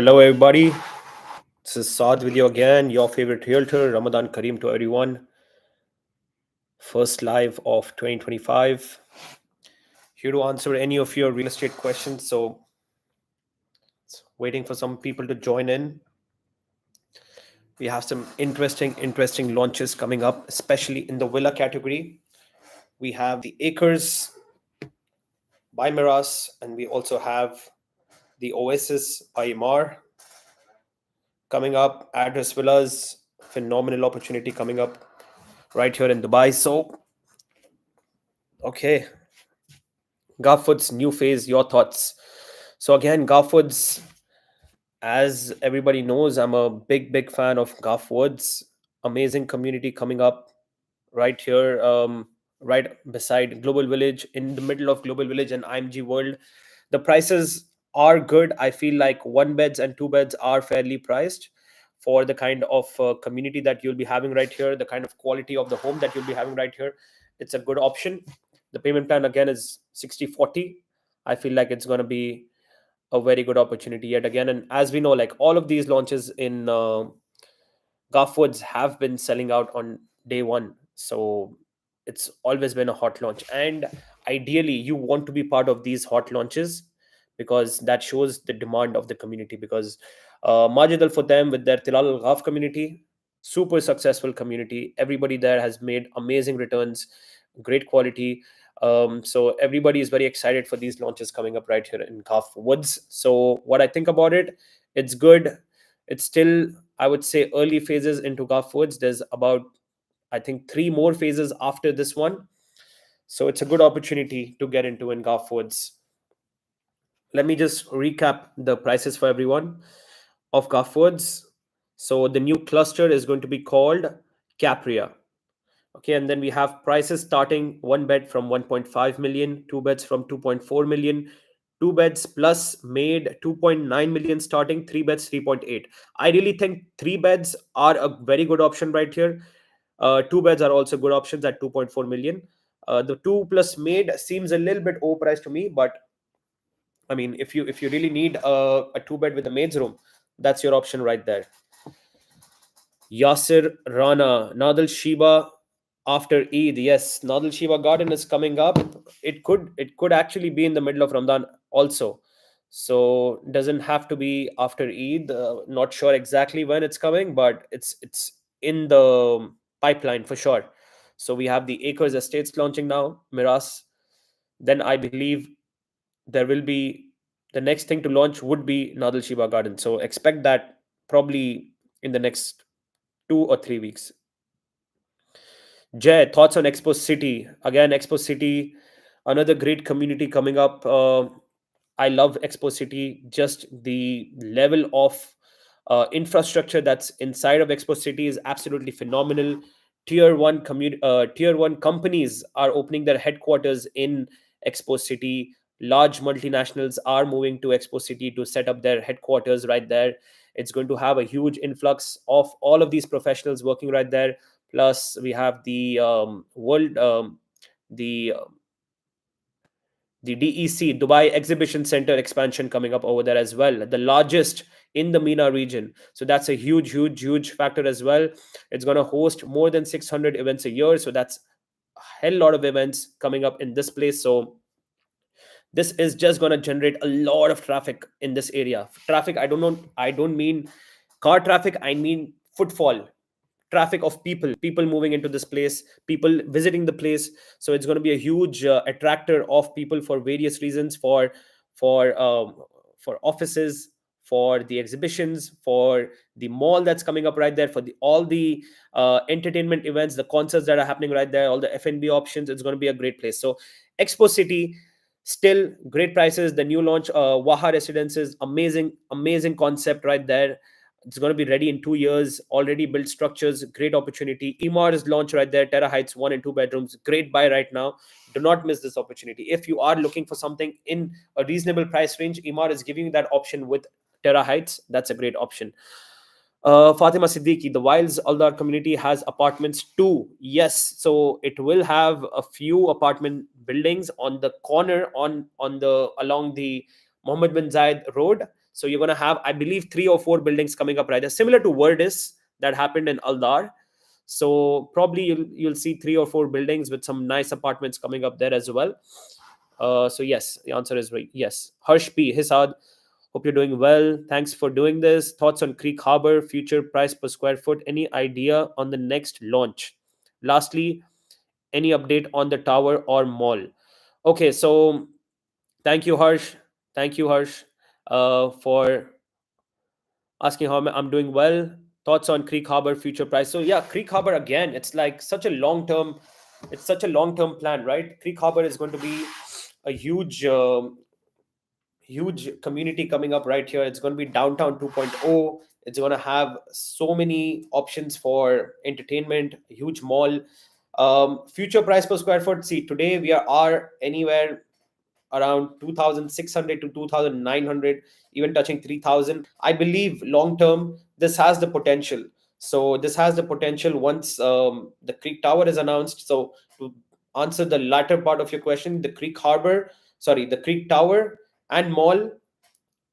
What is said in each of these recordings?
Hello, everybody. This is Saad with you again, your favorite realtor. Ramadan Kareem to everyone. First live of 2025. Here to answer any of your real estate questions. So, waiting for some people to join in. We have some interesting launches coming up, especially in the villa category. We have the Acres by Miras, and we also have the Oasis by Alar coming up. Address Villas, phenomenal opportunity coming up right here in Dubai. So, okay, Gafoods new phase, your thoughts. So again, Gafoods, as everybody knows, I'm a big fan of Gafoods. Amazing community coming up right here, right beside Global Village, in the middle of Global Village and IMG World. The prices are good. I feel like one beds and two beds are fairly priced for the kind of community that you'll be having right here, the kind of quality of the home that you'll be having right here. It's a good option. The payment plan again is 60/40. I feel like it's going to be a very good opportunity yet again. And as we know, like all of these launches in Gafoods have been selling out on day one. So it's always been a hot launch. And ideally, you want to be part of these hot launches because that shows the demand of the community. Because Majid Al Futem with their Tilal Al Ghaf community, super successful community. Everybody there has made amazing returns, great quality. So everybody is very excited for these launches coming up right here in Ghaf Woods. So what I think about it, it's good. It's still, I would say, early phases into Gafoods. There's about, I think, three more phases after this one. So it's a good opportunity to get into in Gafoods. Let me just recap the prices for everyone of Gafoods. So the new cluster is going to be called Capria. Okay, and then we have prices starting one bed from 1.5 million, two beds from 2.4 million, two beds plus made 2.9 million starting, three beds 3.8. I really think three beds are a very good option right here. Two beds are also good options at 2.4 million. The two plus made seems a little bit overpriced to me, but I mean, if you really need a two bed with a maid's room, that's your option right there. Yasir Rana, Nadal Shiba after Eid. Yes, Nadal Shiba Garden is coming up. It could actually be in the middle of Ramadan also. So doesn't have to be after Eid. Not sure exactly when it's coming, but it's in the pipeline for sure. So we have the Acres Estates launching now, Miras. Then I believe there will be the next thing to launch would be Nadal Shiba Garden. So expect that probably in the next 2 or 3 weeks. Jay, thoughts on Expo City? Again, Expo City, another great community coming up. I love Expo City. Just the level of infrastructure that's inside of Expo City is absolutely phenomenal. Tier one companies are opening their headquarters in Expo City. Large multinationals are moving to Expo City to set up their headquarters right there. It's going to have a huge influx of all of these professionals working right there. Plus, we have the the DEC, Dubai Exhibition Center expansion coming up over there as well, the largest in the MENA region. So that's a huge factor as well. It's going to host more than 600 events a year. So that's a hell lot of events coming up in this place. So this is just going to generate a lot of traffic in this area. Traffic, I don't know, I don't mean car traffic, I mean footfall traffic of people moving into this place, people visiting the place. So it's going to be a huge attractor of people for various reasons, for for offices, for the exhibitions, for the mall that's coming up right there, for the all the entertainment events, the concerts that are happening right there, all the F&B options. It's going to be a great place. So Expo City, still great prices. The new launch, Waha Residences, amazing concept right there. It's going to be ready in 2 years. Already built structures, great opportunity. Emar is launched right there. Terra Heights, 1 and 2 bedrooms, great buy right now. Do not miss this opportunity. If you are looking for something in a reasonable price range, Emar is giving you that option with Terra Heights. That's a great option. Fatima Siddiqui, the Wilds Aldar community has apartments too. Yes, so it will have a few apartment buildings on the corner on the along the Mohammed bin Zayed road. So you're going to have, I believe, 3 or 4 buildings coming up right there, similar to Verdis that happened in Aldar. So probably you'll see 3 or 4 buildings with some nice apartments coming up there as well. So yes, the answer is right. Yes. Harsh P. Hisad, hope you're doing well. Thanks for doing this. Thoughts on Creek Harbor, future price per square foot? Any idea on the next launch? Lastly, any update on the tower or mall? Okay, so thank you, Harsh. Thank you, Harsh, for asking how I'm doing well. Thoughts on Creek Harbor future price? So yeah, Creek Harbor again. It's like such a long term. It's such a long term plan, right? Creek Harbor is going to be a huge community coming up right here. It's going to be downtown 2.0. It's going to have so many options for entertainment. A huge mall. Future price per square foot. See, today we are anywhere around 2600 to 2900, even touching 3000. I believe long term this has the potential. So this has the potential once the Creek Tower is announced. So to answer the latter part of your question, the Creek Tower and mall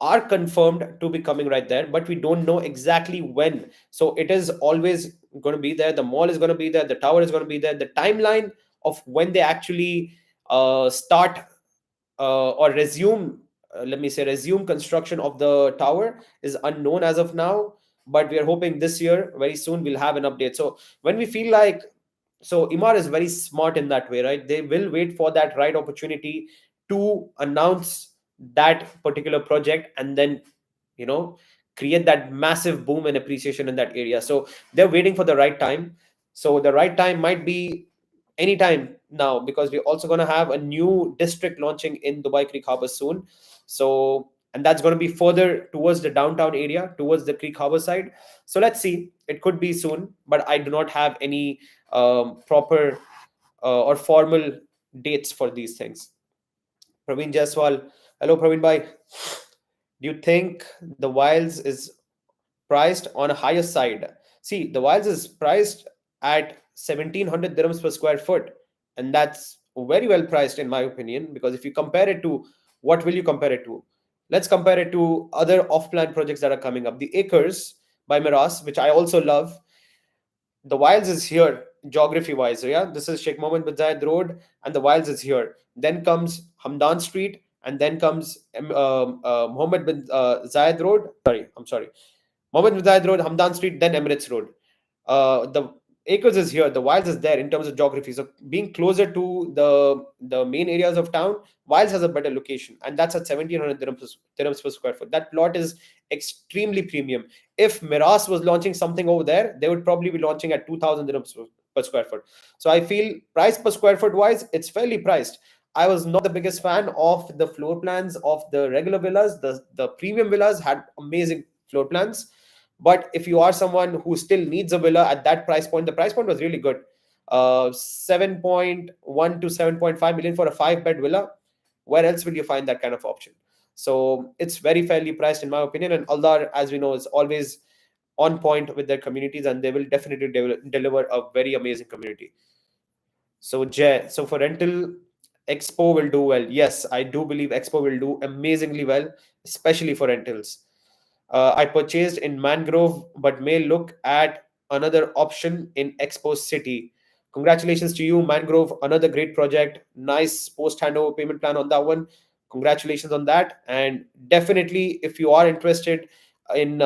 are confirmed to be coming right there, but we don't know exactly when. So it is always going to be there. The mall is going to be there, the tower is going to be there. The timeline of when they actually start or resume, let me say, resume construction of the tower is unknown as of now. But we are hoping this year, very soon, we'll have an update. So when we feel like, so Imar is very smart in that way, right? They will wait for that right opportunity to announce that particular project, and then, you know, create that massive boom and appreciation in that area. So they're waiting for the right time. So the right time might be anytime now, because we're also going to have a new district launching in Dubai Creek Harbor soon. So, and that's going to be further towards the downtown area, towards the Creek Harbor side. So let's see, it could be soon, but I do not have any proper or formal dates for these things. Praveen Jaiswal, hello Praveen bhai. Do you think the Wilds is priced on a higher side? See, the Wilds is priced at 1700 dirhams per square foot, and that's very well priced in my opinion. Because if you compare it to, what will you compare it to? Let's compare it to other off-plan projects that are coming up. The Acres by Miras, which I also love. The Wilds is here geography wise. So yeah, this is Sheikh Mohammed bin Zayed Road, and the Wilds is here. Then comes Hamdan Street, and then comes Mohammed bin Zayed Road. I'm sorry. Mohammed bin Zayed Road, Hamdan Street, then Emirates Road. The Acres is here, the Wilds is there in terms of geography. So being closer to the main areas of town, Wilds has a better location, and that's at 1700 dirhams per square foot. That plot is extremely premium. If Miras was launching something over there, they would probably be launching at 2000 dirhams per square foot. So I feel price per square foot wise, it's fairly priced. I was not the biggest fan of the floor plans of the regular villas. The premium villas had amazing floor plans, but if you are someone who still needs a villa at that price point, the price point was really good. 7.1 to 7.5 million for a 5 bed villa. Where else will you find that kind of option? So it's very fairly priced in my opinion. And Aldar, as we know, is always on point with their communities, and they will definitely deliver a very amazing community. So Jay, so for rental, Expo will do well. Yes, I do believe Expo will do amazingly well, especially for rentals. I purchased in Mangrove, but may look at another option in Expo City. Congratulations to you, Mangrove. Another great project. Nice post handover payment plan on that one. Congratulations on that. And definitely, if you are interested in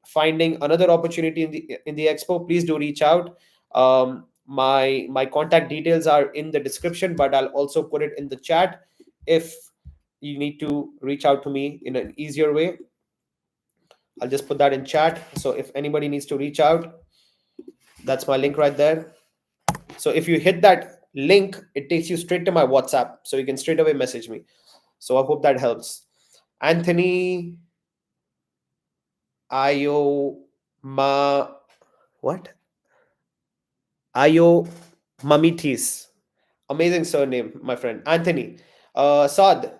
finding another opportunity in the Expo, please do reach out. My contact details are in the description, but I'll also put it in the chat if you need to reach out to me in an easier way. I'll just put that in chat. So if anybody needs to reach out, that's my link right there. So if you hit that link, it takes you straight to my WhatsApp. So you can straight away message me. So I hope that helps. Anthony Ayo Ma what? Ayo Mamitis. Amazing surname, my friend. Anthony. Saad,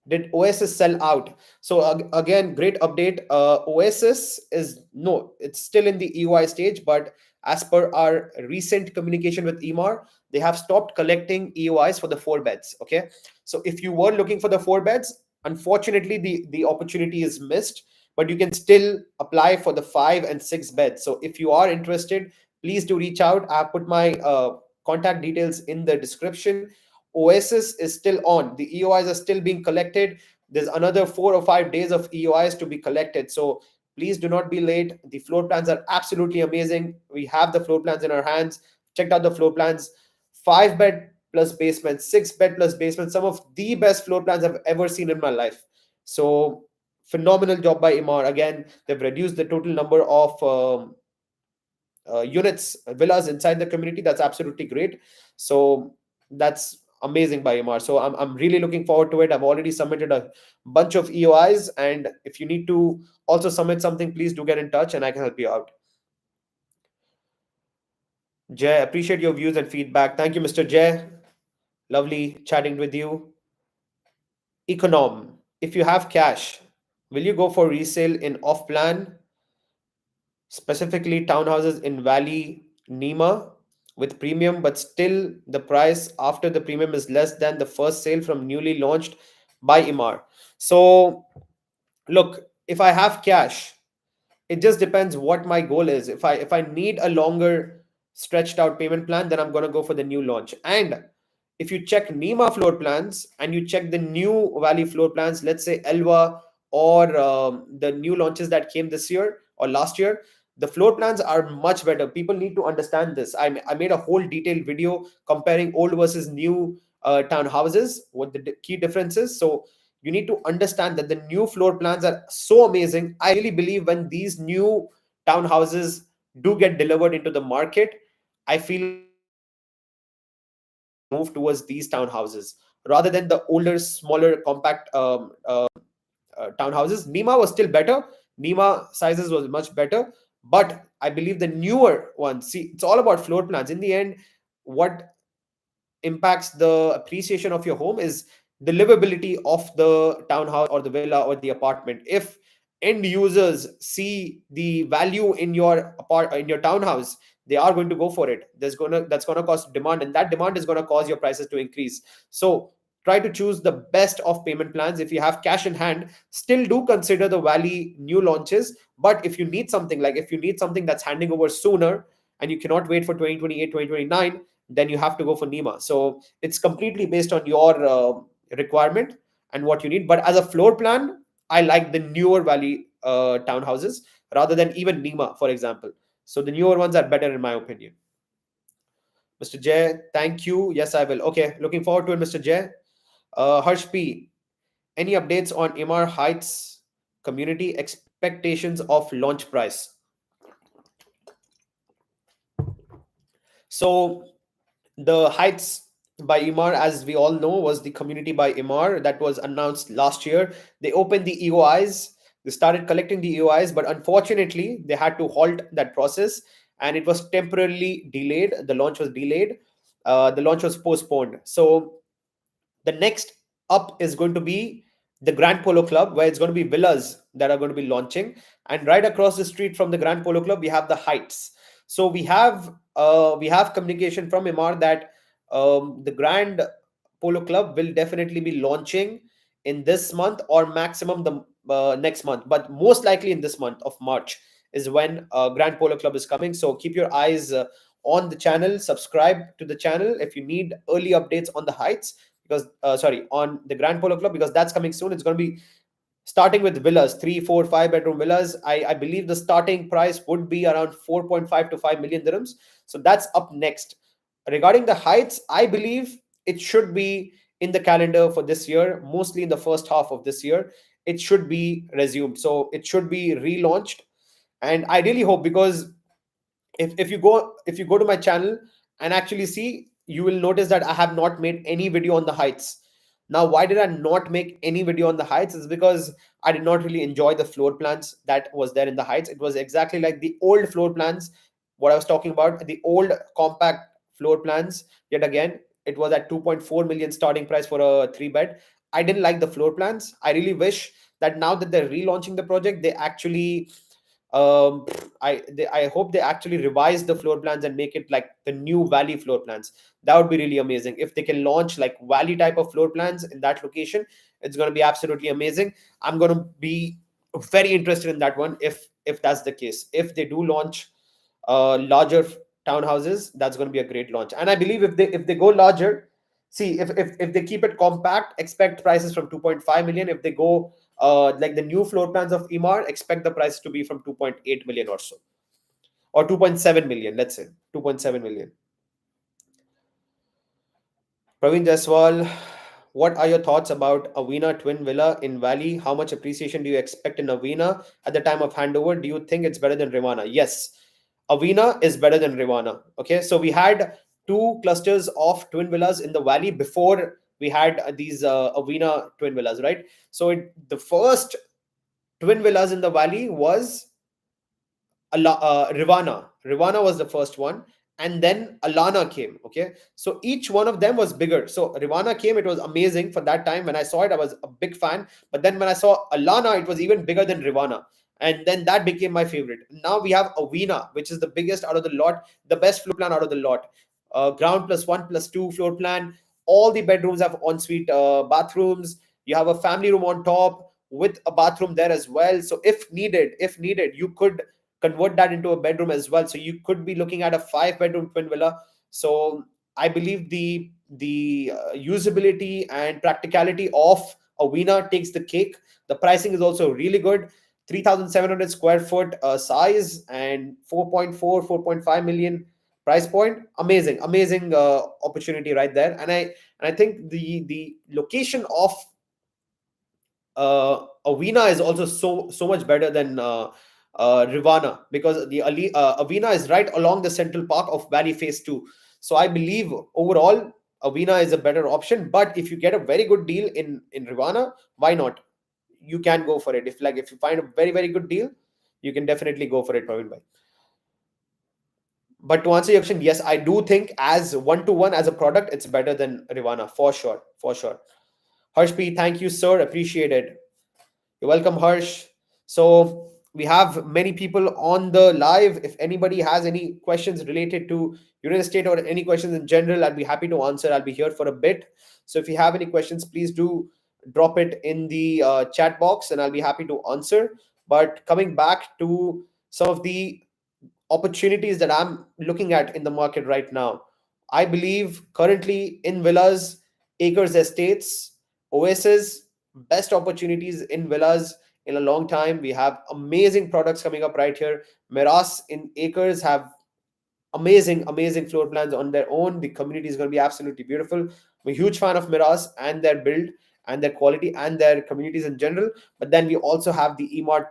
did Oasis sell out? So again, great update. Oasis is no, it's still in the EOI stage, but as per our recent communication with Emar, they have stopped collecting EOIs for the 4 beds. Okay, so if you were looking for the 4 beds, unfortunately the opportunity is missed, but you can still apply for the 5 and 6 beds. So if you are interested, please do reach out. I have put my contact details in the description. Oasis is still on, the EOIs are still being collected. There's another 4 or 5 days of EOIs to be collected, so please do not be late. The floor plans are absolutely amazing. We have the floor plans in our hands. Checked out the floor plans. 5 bed plus basement, 6 bed plus basement, some of the best floor plans I've ever seen in my life. So phenomenal job by Imar. Again, they've reduced the total number of units, villas inside the community. That's absolutely great. So that's amazing by Imar. So I'm really looking forward to it. I've already submitted a bunch of EOIs, and if you need to also submit something, please do get in touch and I can help you out. Jay, appreciate your views and feedback. Thank you, Mr. Jay. Lovely chatting with you. Econom, if you have cash, will you go for resale in off plan, specifically townhouses in Valley, Nima, with premium, but still the price after the premium is less than the first sale from newly launched by Imar? So, look, if I have cash, it just depends what my goal is. If I need a longer stretched out payment plan, then I'm going to go for the new launch. And if you check Nima floor plans and you check the new Valley floor plans, let's say Elva or the new launches that came this year or last year, the floor plans are much better. People need to understand this. I made a whole detailed video comparing old versus new townhouses, what the key differences. So you need to understand that the new floor plans are so amazing. I really believe when these new townhouses do get delivered into the market, I feel like people will move towards these townhouses rather than the older, smaller, compact townhouses. Nima was still better. Nima sizes was much better, but I believe the newer ones. See, it's all about floor plans. In the end, what impacts the appreciation of your home is the livability of the townhouse or the villa or the apartment. If end users see the value in your in your townhouse, they are going to go for it. That's gonna cause demand, and that demand is gonna cause your prices to increase. So try to choose the best of payment plans. If you have cash in hand, still do consider the Valley new launches. But if you need something, like if you need something that's handing over sooner and you cannot wait for 2028, 2029, then you have to go for Nima. So it's completely based on your requirement and what you need. But as a floor plan, I like the newer Valley townhouses rather than even Nima, for example. So the newer ones are better in my opinion. Mr. Jay, thank you. Yes, I will. Okay, looking forward to it, Mr. Jay. Harsh P, any updates on Imar Heights community expectations of launch price? So the Heights by Imar, as we all know, was the community by Imar that was announced last year. They opened the EOIs, they started collecting the EOIs, but unfortunately, they had to halt that process and it was temporarily delayed. The launch was delayed, the launch was postponed. So the next up is going to be the Grand Polo Club, where it's going to be villas that are going to be launching. And right across the street from the Grand Polo Club, we have the Heights. So we have communication from Imar that the Grand Polo Club will definitely be launching in this month or maximum the next month, but most likely in this month of March is when Grand Polo Club is coming. So keep your eyes on the channel, subscribe to the channel if you need early updates on the Heights, because sorry, on the Grand Polo Club, because that's coming soon. It's going to be starting with villas, 3, 4, 5 bedroom villas. I believe the starting price would be around 4.5 to 5 million dirhams. So that's up next. Regarding the Heights, I believe it should be in the calendar for this year, mostly in the first half of this year. It should be resumed. So it should be relaunched. And I really hope, because if you go to my channel and actually see, you will notice that I have not made any video on the Heights. Now, why did I not make any video on the Heights? Is because I did not really enjoy the floor plans that was there in the Heights. It was exactly like the old floor plans, what I was talking about, the old compact floor plans. Yet again, it was at 2.4 million starting price for a 3 bed. I didn't like the floor plans. I really wish that now that they're relaunching the project, they actually I hope they actually revise the floor plans and make it like the new Valley floor plans. That would be really amazing if they can launch like Valley type of floor plans in that location. It's going to be absolutely amazing. I'm going to be very interested in that one if that's the case. If they do launch larger townhouses, that's going to be a great launch. And I believe if they go larger, see if they keep it compact, expect prices from 2.5 million. If they go like the new floor plans of Emar, expect the price to be from 2.8 million or so, or 2.7 million, let's say 2.7 million. Praveen Jaswal, what are your thoughts about Avina Twin Villa in Valley? How much appreciation do you expect in Avina at the time of handover? Do you think it's better than Rivana? Yes, Avina is better than Rivana. Okay, so we had two clusters of twin villas in the Valley before we had these Avina twin villas, right? So the first twin villas in the Valley was Rivana. Rivana was the first one, and then Alana came. Okay, so each one of them was bigger. So Rivana came; it was amazing for that time. When I saw it, I was a big fan. But then when I saw Alana, it was even bigger than Rivana, and then that became my favorite. Now we have Avina, which is the biggest out of the lot, the best floor plan out of the lot. Ground plus one plus two floor plan. All the bedrooms have ensuite bathrooms. You have a family room on top with a bathroom there as well. So if needed, you could convert that into a bedroom as well. So you could be looking at a 5 bedroom twin villa. So I believe the usability and practicality of a Avina takes the cake. The pricing is also really good. 3,700 square foot size and 4.5 million price point. Amazing, amazing opportunity right there. And I think the location of Avina is also so much better than Rivana, because Avina is right along the Central Park of Valley Phase 2. So I believe overall Avina is a better option. But if you get a very good deal in Rivana, why not? You can go for it. If you find a very good deal, you can definitely go for it, Praveen bhai. But to answer your question, yes, I do think as one to one as a product, it's better than Rivana for sure, for sure. Harsh P, thank you, sir. Appreciate it. You're welcome, Harsh. So we have many people on the live. If anybody has any questions related to real estate or any questions in general, I'd be happy to answer. I'll be here for a bit. So if you have any questions, please do drop it in the chat box, and I'll be happy to answer. But coming back to some of the opportunities that I'm looking at in the market right now, I believe currently in villas, acres estates, Oasis, best opportunities in villas in a long time. We have amazing products coming up right here. Meras in acres have amazing floor plans on their own. The community is going to be absolutely beautiful. I'm a huge fan of Miras and their build and their quality and their communities in general. But then we also have the Emar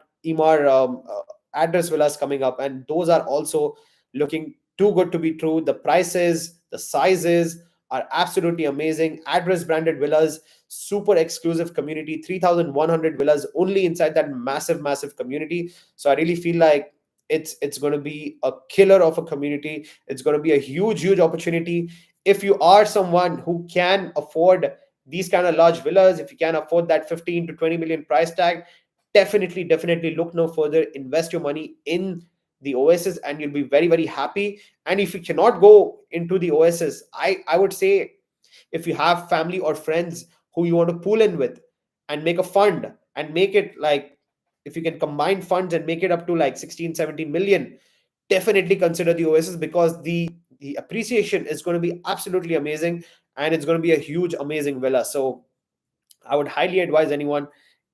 address villas coming up, and those are also looking too good to be true. The prices, the sizes are absolutely amazing. Address branded villas, super exclusive community, 3,100 villas only inside that massive community. So I really feel like it's going to be a killer of a community. It's going to be a huge opportunity. If you are someone who can afford these kind of large villas, if you can afford that 15 to 20 million price tag, definitely look no further. Invest your money in the Oasis and you'll be very happy. And if you cannot go into the Oasis, I would say, if you have family or friends who you want to pool in with and make a fund and make it like, if you can combine funds and make it up to like 16 17 million, definitely consider the Oasis, because the appreciation is going to be absolutely amazing, and it's going to be a huge amazing villa. So I would highly advise anyone,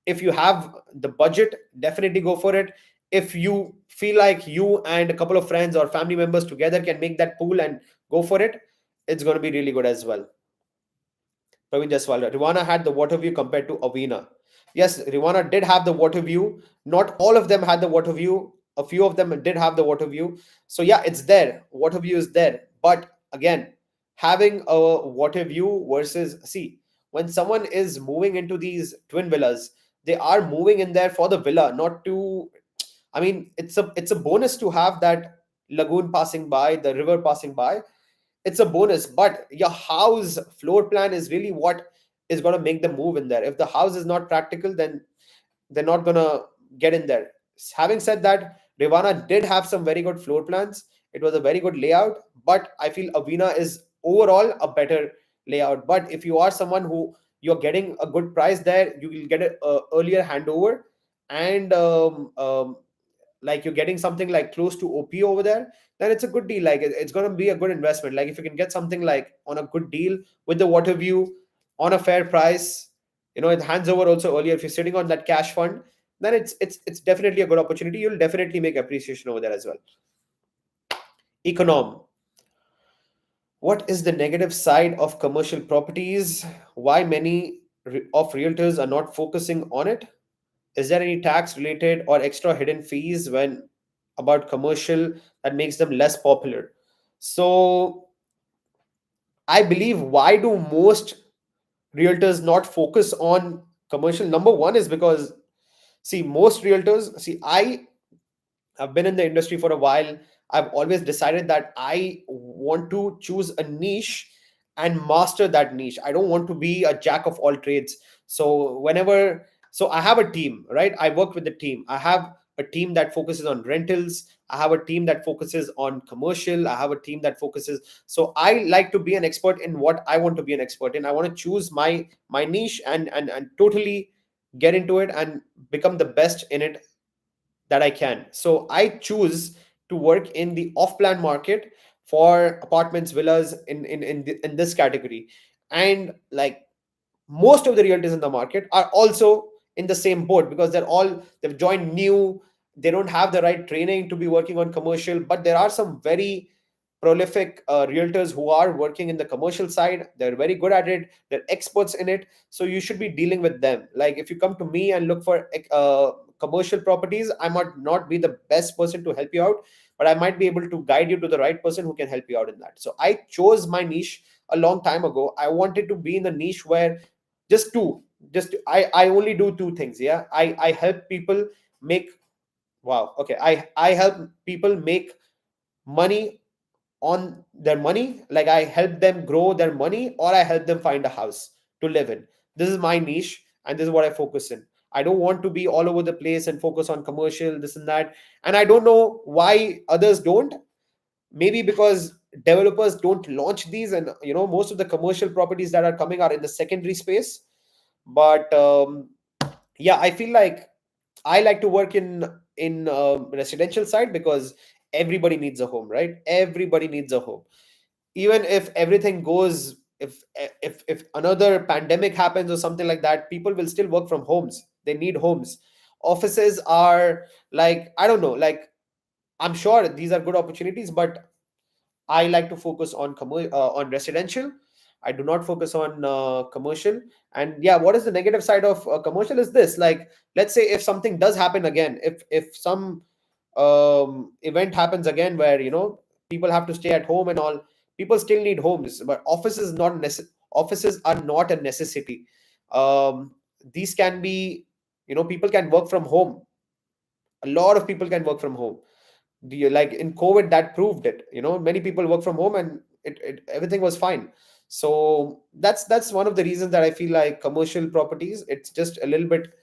if you have the budget, definitely go for it. If you feel like you and a couple of friends or family members together can make that pool and go for it, it's going to be really good as well. Praveen Jaswal, Rivana had the water view compared to Avina. Yes, Rivana did have the water view. Not all of them had the water view. A few of them did have the water view. So yeah, it's there. Water view is there. But again, having a water view versus, see, when someone is moving into these twin villas, they are moving in there for the villa, not to. I mean, it's a bonus to have that lagoon passing by, the river passing by. It's a bonus, but your house floor plan is really what is going to make them move in there. If the house is not practical, then they're not going to get in there. Having said that, Rivana did have some very good floor plans. It was a very good layout, but I feel Avina is overall a better layout. But if you are someone who you're getting a good price there, you will get an earlier handover, and like you're getting something like close to OP over there, then it's a good deal. Like it's going to be a good investment. Like if you can get something like on a good deal with the water view on a fair price, it hands over also earlier. If you're sitting on that cash fund, then it's definitely a good opportunity. You'll definitely make appreciation over there as well. Econom. What is the negative side of commercial properties? Why many of realtors are not focusing on it? Is there any tax related or extra hidden fees when about commercial that makes them less popular? So I believe, why do most realtors not focus on commercial? Number one is because, see, most realtors, see, I've been in the industry for a while. I've always decided that I want to choose a niche and master that niche. I don't want to be a jack of all trades. So I have a team, right? I work with the team. I have a team that focuses on rentals. I have a team that focuses on commercial. I have a team that focuses. So I like to be an expert in what I want to be an expert in. I want to choose my niche and totally get into it and become the best in it that I can. So I choose to work in the off-plan market for apartments, villas in this category. And like most of the realtors in the market are also in the same boat, because they've joined new. They don't have the right training to be working on commercial, but there are some very prolific realtors who are working in the commercial side. They're very good at it. They're experts in it. So you should be dealing with them. Like if you come to me and look for commercial properties, I might not be the best person to help you out, but I might be able to guide you to the right person who can help you out in that. So I chose my niche a long time ago. I wanted to be in the niche where just two just I only do two things. Yeah, I help people make, wow, okay, I help people make money on their money. Like I help them grow their money, or I help them find a house to live in. This is my niche, and this is what I focus in. I don't want to be all over the place and focus on commercial, this and that. And I don't know why others don't. Maybe because developers don't launch these, and most of the commercial properties that are coming are in the secondary space. But yeah, I feel like I like to work in residential side, because everybody needs a home, right? Everybody needs a home. Even if everything goes, if another pandemic happens or something like that, people will still work from homes. They need homes. Offices are, like, I don't know, like, I'm sure these are good opportunities, but I like to focus on on residential. I do not focus on commercial. And yeah, what is the negative side of commercial is this? Like, let's say if something does happen again, if some event happens again where people have to stay at home and all, people still need homes. But offices are not a necessity. Um, these can be, people can work from home. A lot of people can work from home. Like in COVID, that proved it. Many people work from home, and everything was fine. So that's one of the reasons that I feel like commercial properties, it's just a little bit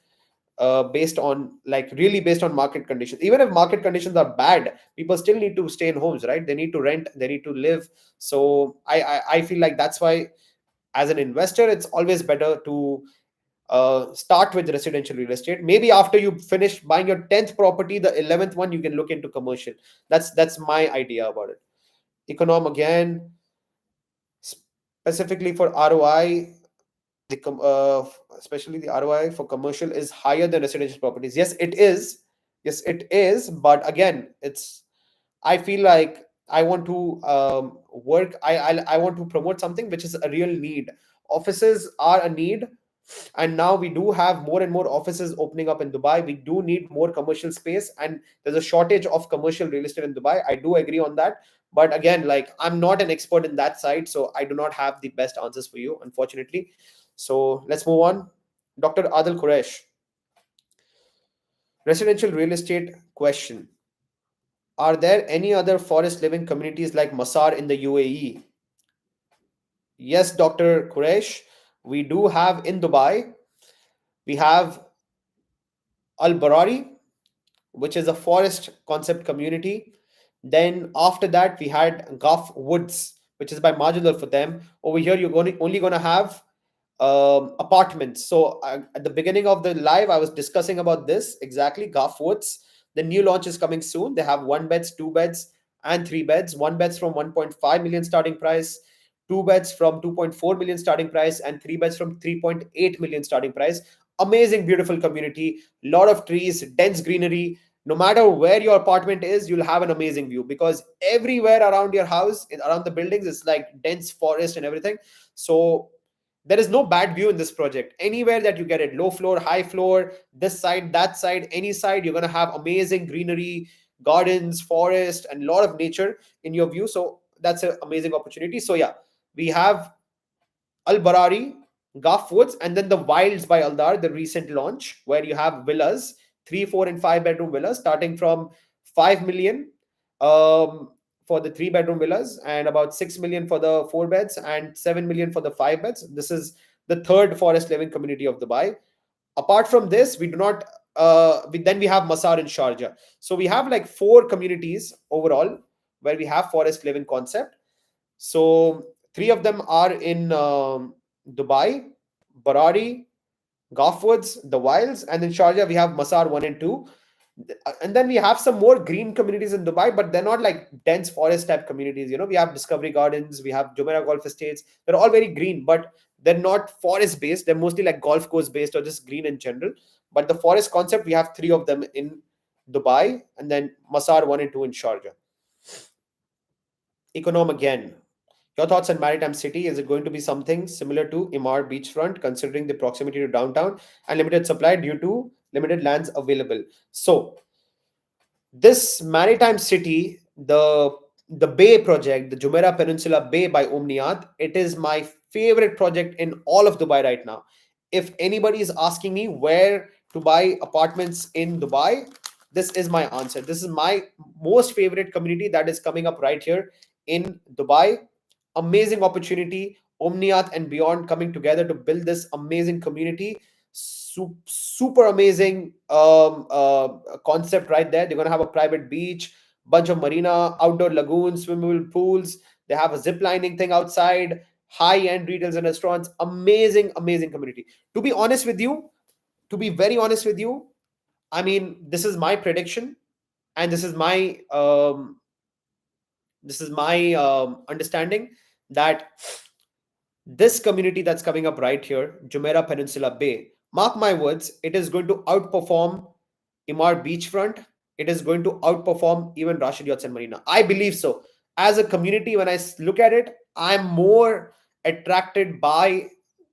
based on, like, really based on market conditions. Even if market conditions are bad, people still need to stay in homes, right? They need to rent, they need to live. So I feel like that's why, as an investor, it's always better to start with residential real estate. Maybe after you finish buying your 10th property, the 11th one, you can look into commercial. That's my idea about it. Econom again, specifically for ROI, especially the ROI for commercial is higher than residential properties. Yes, it is. Yes, it is. But again, I feel like I want to work. I want to promote something which is a real need. Offices are a need, and now we do have more and more offices opening up in Dubai. We do need more commercial space, and there's a shortage of commercial real estate in Dubai. I do agree on that. But again, like, I'm not an expert in that side, so I do not have the best answers for you, unfortunately. So let's move on. Dr. Adil Quresh, residential real estate question. Are there any other forest living communities like Masar in the UAE? Yes, Dr. Quresh, we do have in Dubai. We have Al Barari, which is a forest concept community. Then after that, we had Gafoods, which is by marginal for them. Over here, you're only going to have apartments. So at the beginning of the live, I was discussing about this exactly. Gafoods, the new launch is coming soon. They have one beds, two beds, and three beds. One beds from 1.5 million starting price, two beds from 2.4 million starting price, and three beds from 3.8 million starting price. Amazing, beautiful community. Lot of trees, dense greenery. No matter where your apartment is, you'll have an amazing view because everywhere around your house, around the buildings, it's like dense forest and everything. So there is no bad view in this project. Anywhere that you get it, low floor, high floor, this side, that side, any side, you're going to have amazing greenery, gardens, forest, and a lot of nature in your view. So that's an amazing opportunity. So yeah, we have Al Barari, Gafoods, and then the Wilds by Aldar, the recent launch, where you have villas, three, four, and five bedroom villas, starting from 5 million um, for the three bedroom villas, and about 6 million for the four beds, and 7 million for the five beds. This is the third forest living community of Dubai. Apart from this, we do not. Then we have Masar in Sharjah. So we have like four communities overall where we have forest living concept. So three of them are in Dubai, Barari, Gafwoods, the Wilds, and in Sharjah we have Masar 1 and 2. And then we have some more green communities in Dubai, but they're not like dense forest type communities. You know, we have Discovery Gardens, we have Jumeirah Golf Estates. They're all very green, but they're not forest based. They're mostly like golf course based or just green in general. But the forest concept, we have three of them in Dubai, and then Masar 1 and 2 in Sharjah. Econom again. Your thoughts on Maritime City? Is it going to be something similar to Imar Beachfront, considering the proximity to downtown and limited supply due to limited lands available? So, this Maritime City, the Bay project, the Jumeirah Peninsula Bay by Omniat, it is my favorite project in all of Dubai right now. If anybody is asking me where to buy apartments in Dubai, this is my answer. This is my most favorite community that is coming up right here in Dubai. Amazing opportunity. Omniat and Beyond coming together to build this amazing community. Super amazing concept right there. They're going to have a private beach, bunch of marina, outdoor lagoons, swimming pools. They have a zip lining thing outside, high end retails and restaurants. Amazing, amazing community. To be honest with you, to be very honest with you, I mean, this is my prediction, and this is my understanding that this community that's coming up right here, Jumeirah Peninsula Bay, mark my words, it is going to outperform Imar Beachfront. It is going to outperform even Rashid Yachts and Marina. I believe so. As a community, when I look at it, I'm more attracted by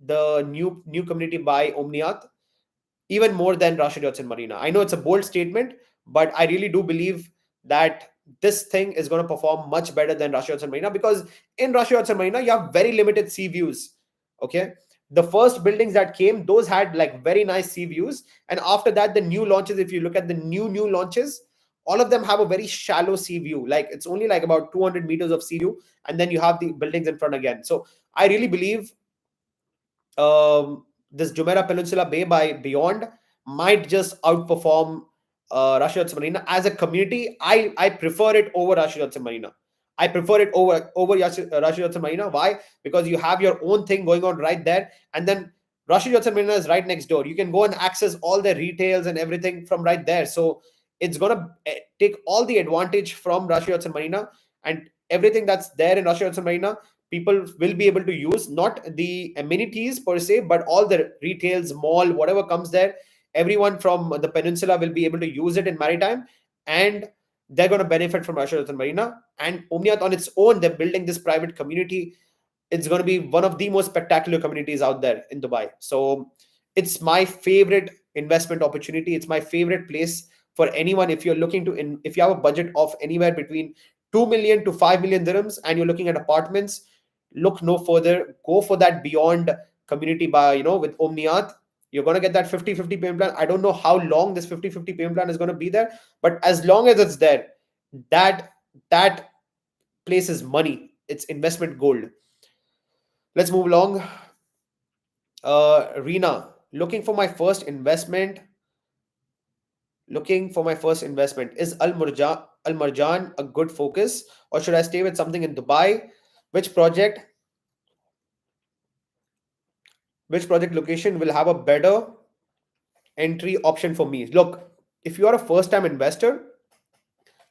the new community by Omniat even more than Rashid Yachts and Marina. I know it's a bold statement, but I really do believe that this thing is going to perform much better than Rashid Yachts and Marina because in Rashid Yachts and Marina, you have very limited sea views. Okay. The first buildings that came, those had like very nice sea views. And after that, the new launches, if you look at the new launches, all of them have a very shallow sea view. Like it's only like about 200 meters of sea view. And then you have the buildings in front again. So I really believe this Jumeirah Peninsula Bay by Beyond might just outperform Rashid Marina. As a community, I prefer it over Rashid Marina. I prefer it over Rashid Marina. Why? Because you have your own thing going on right there, and then Rashid Marina is right next door. You can go and access all the retails and everything from right there. So it's gonna take all the advantage from Rashid Marina and everything that's there in Rashid Marina people will be able to use not the amenities per se but all the retails mall whatever comes there everyone from the peninsula will be able to use it in maritime and they're going to benefit from Rashid Marina and Omniat on its own they're building this private community. It's going to be one of the most spectacular communities out there in Dubai. So it's my favorite investment opportunity. It's my favorite place for anyone if you're looking to if you have a budget of anywhere between 2 million to 5 million dirhams and you're looking at apartments, look no further. Go for that Beyond community by with Omniat. You're going to get that 50-50 payment plan. I don't know how long this 50-50 payment plan is going to be there, but as long as it's there, that place is money. It's investment gold. Let's move along. Rina, looking for my first investment. looking for my first investment. Is Al Marjan a good focus, or should I stay with something in Dubai? Which project, which project location will have a better entry option for me? Look, if you are a first time investor,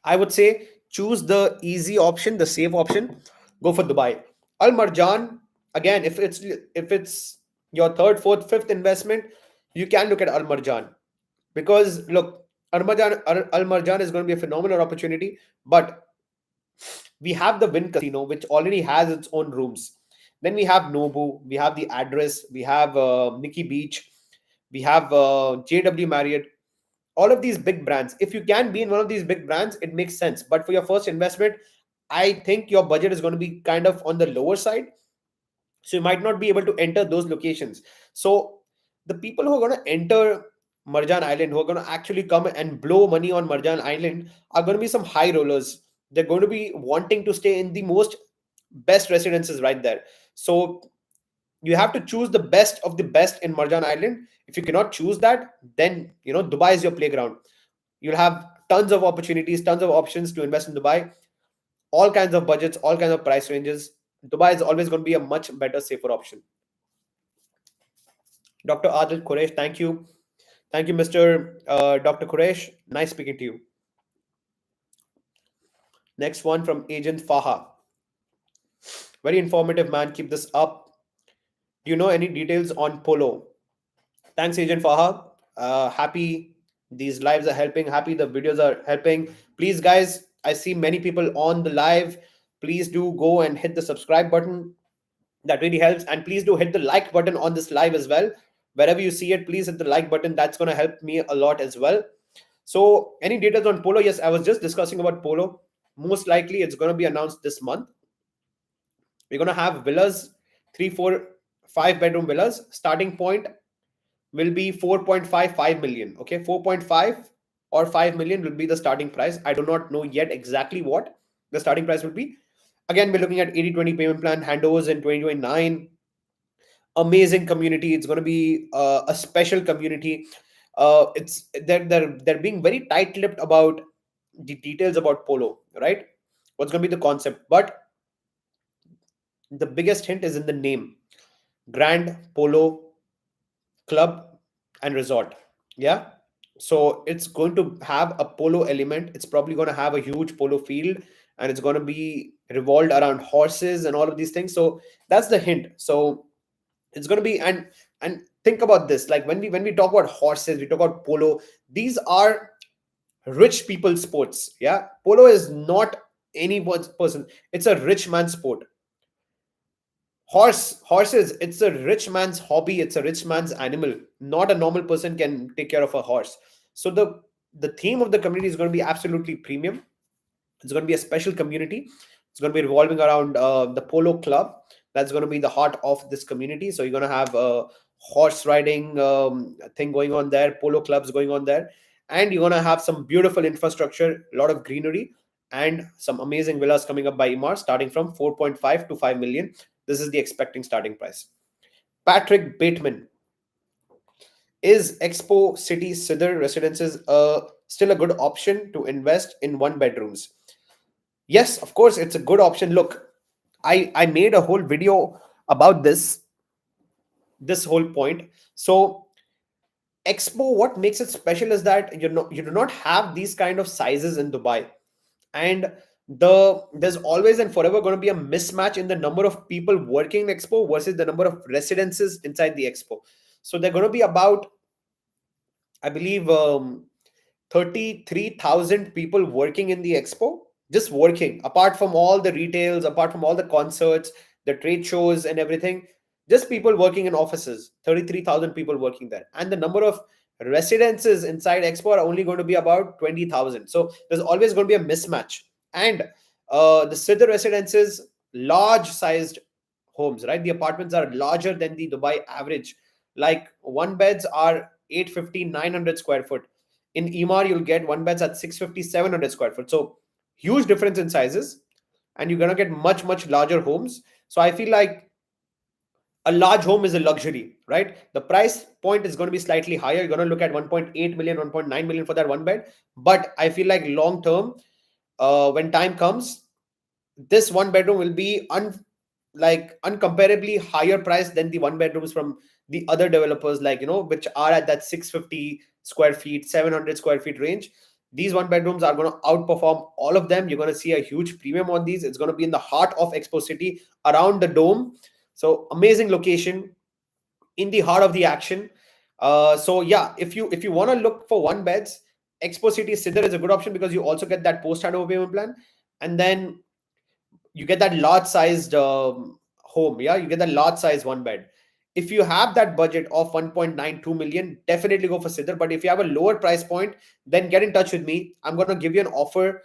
I would say choose the easy option, the safe option. Go for Dubai. Al Marjan, again, if it's your third, fourth, fifth investment, you can look at Al Marjan because look, Al Marjan is going to be a phenomenal opportunity. But we have the Win Casino, which already has its own rooms. Then we have Nobu, we have the Address, we have Nikki Beach, we have JW Marriott, all of these big brands. If you can be in one of these big brands, it makes sense. But for your first investment, I think your budget is going to be kind of on the lower side, so you might not be able to enter those locations. So the people who are going to enter Marjan Island, who are going to actually come and blow money on Marjan Island, are going to be some high rollers. They're going to be wanting to stay in the most best residences right there. So you have to choose the best of the best in Marjan Island. If you cannot choose that, then Dubai is your playground. You'll have tons of opportunities, tons of options to invest in Dubai, all kinds of budgets, all kinds of price ranges. Dubai is always going to be a much better, safer option. Dr. Adil Quresh, thank you. Thank you, Mr. Dr. Quresh. Nice speaking to you. Next one from Agent Faha. Very informative, man. Keep this up. Do you know any details on Polo? Thanks, Agent Faha. Happy these lives are helping. Happy the videos are helping. Please, guys, I see many people on the live. Please do go and hit the subscribe button. That really helps. And please do hit the like button on this live as well. Wherever you see it, please hit the like button. That's going to help me a lot as well. So, any details on Polo? Yes, I was just discussing about Polo. Most likely, it's going to be announced this month. We're going to have villas, three, four, five-bedroom villas. Starting point will be 4.55 million. Okay, 4.5 or 5 million will be the starting price. I do not know yet exactly what the starting price will be. Again, we're looking at 80/20 payment plan, handovers in 2029. Amazing community. It's going to be a special community. It's they're being very tight-lipped about the details about Polo, right? What's going to be the concept? But the biggest hint is in the name: Grand Polo Club and Resort. Yeah. So it's going to have a polo element. It's probably going to have a huge polo field, and it's going to be revolved around horses and all of these things. So that's the hint. So it's going to be, and think about this, like when we talk about horses, we talk about polo. These are rich people sports. Yeah, polo is not anyone's person. It's a rich man's sport. Horses, it's a rich man's hobby, it's a rich man's animal. Not a normal person can take care of a horse. So the theme of the community is going to be absolutely premium. It's going to be a special community. It's going to be revolving around the Polo Club. That's going to be the heart of this community. So you're going to have a horse riding thing going on there, polo clubs going on there, and you're going to have some beautiful infrastructure, a lot of greenery, and some amazing villas coming up by Imar, starting from 4.5 to 5 million. This is the expecting starting price. Patrick Bateman, is Expo City Sidr residences still a good option to invest in one bedrooms? Yes, of course, it's a good option. Look, I made a whole video about this whole point. So Expo, what makes it special is that you do not have these kind of sizes in Dubai, and there's always and forever going to be a mismatch in the number of people working in Expo versus the number of residences inside the Expo. So they're going to be about, I believe, 33,000 people working in the expo, just working, apart from all the retails, apart from all the concerts, the trade shows, and everything. Just people working in offices, 33,000 people working there. And the number of residences inside expo are only going to be about 20,000. So there's always going to be a mismatch. And the Siddha residences, large sized homes, right? The apartments are larger than the Dubai average. Like one beds are 850, 900 square foot. In Emar, you'll get one beds at 650, 700 square foot. So huge difference in sizes, and you're gonna get much, much larger homes. So I feel like A large home is a luxury, right? The price point is going to be slightly higher. You're going to look at 1.8 million, 1.9 million for that one bed. But I feel like long term, when time comes, this one bedroom will be uncomparably higher price than the one bedrooms from the other developers, like, which are at that 650 square feet, 700 square feet range. These one bedrooms are going to outperform all of them. You're going to see a huge premium on these. It's going to be in the heart of Expo City, around the dome. So amazing location, in the heart of the action. So yeah, if you want to look for one beds, Expo City Sidar is a good option, because you also get that post handover payment plan, and then you get that large sized home. Yeah, you get that large size one bed. If you have that budget of 1.92 million, definitely go for Sidar. But if you have a lower price point, then get in touch with me. I'm going to give you an offer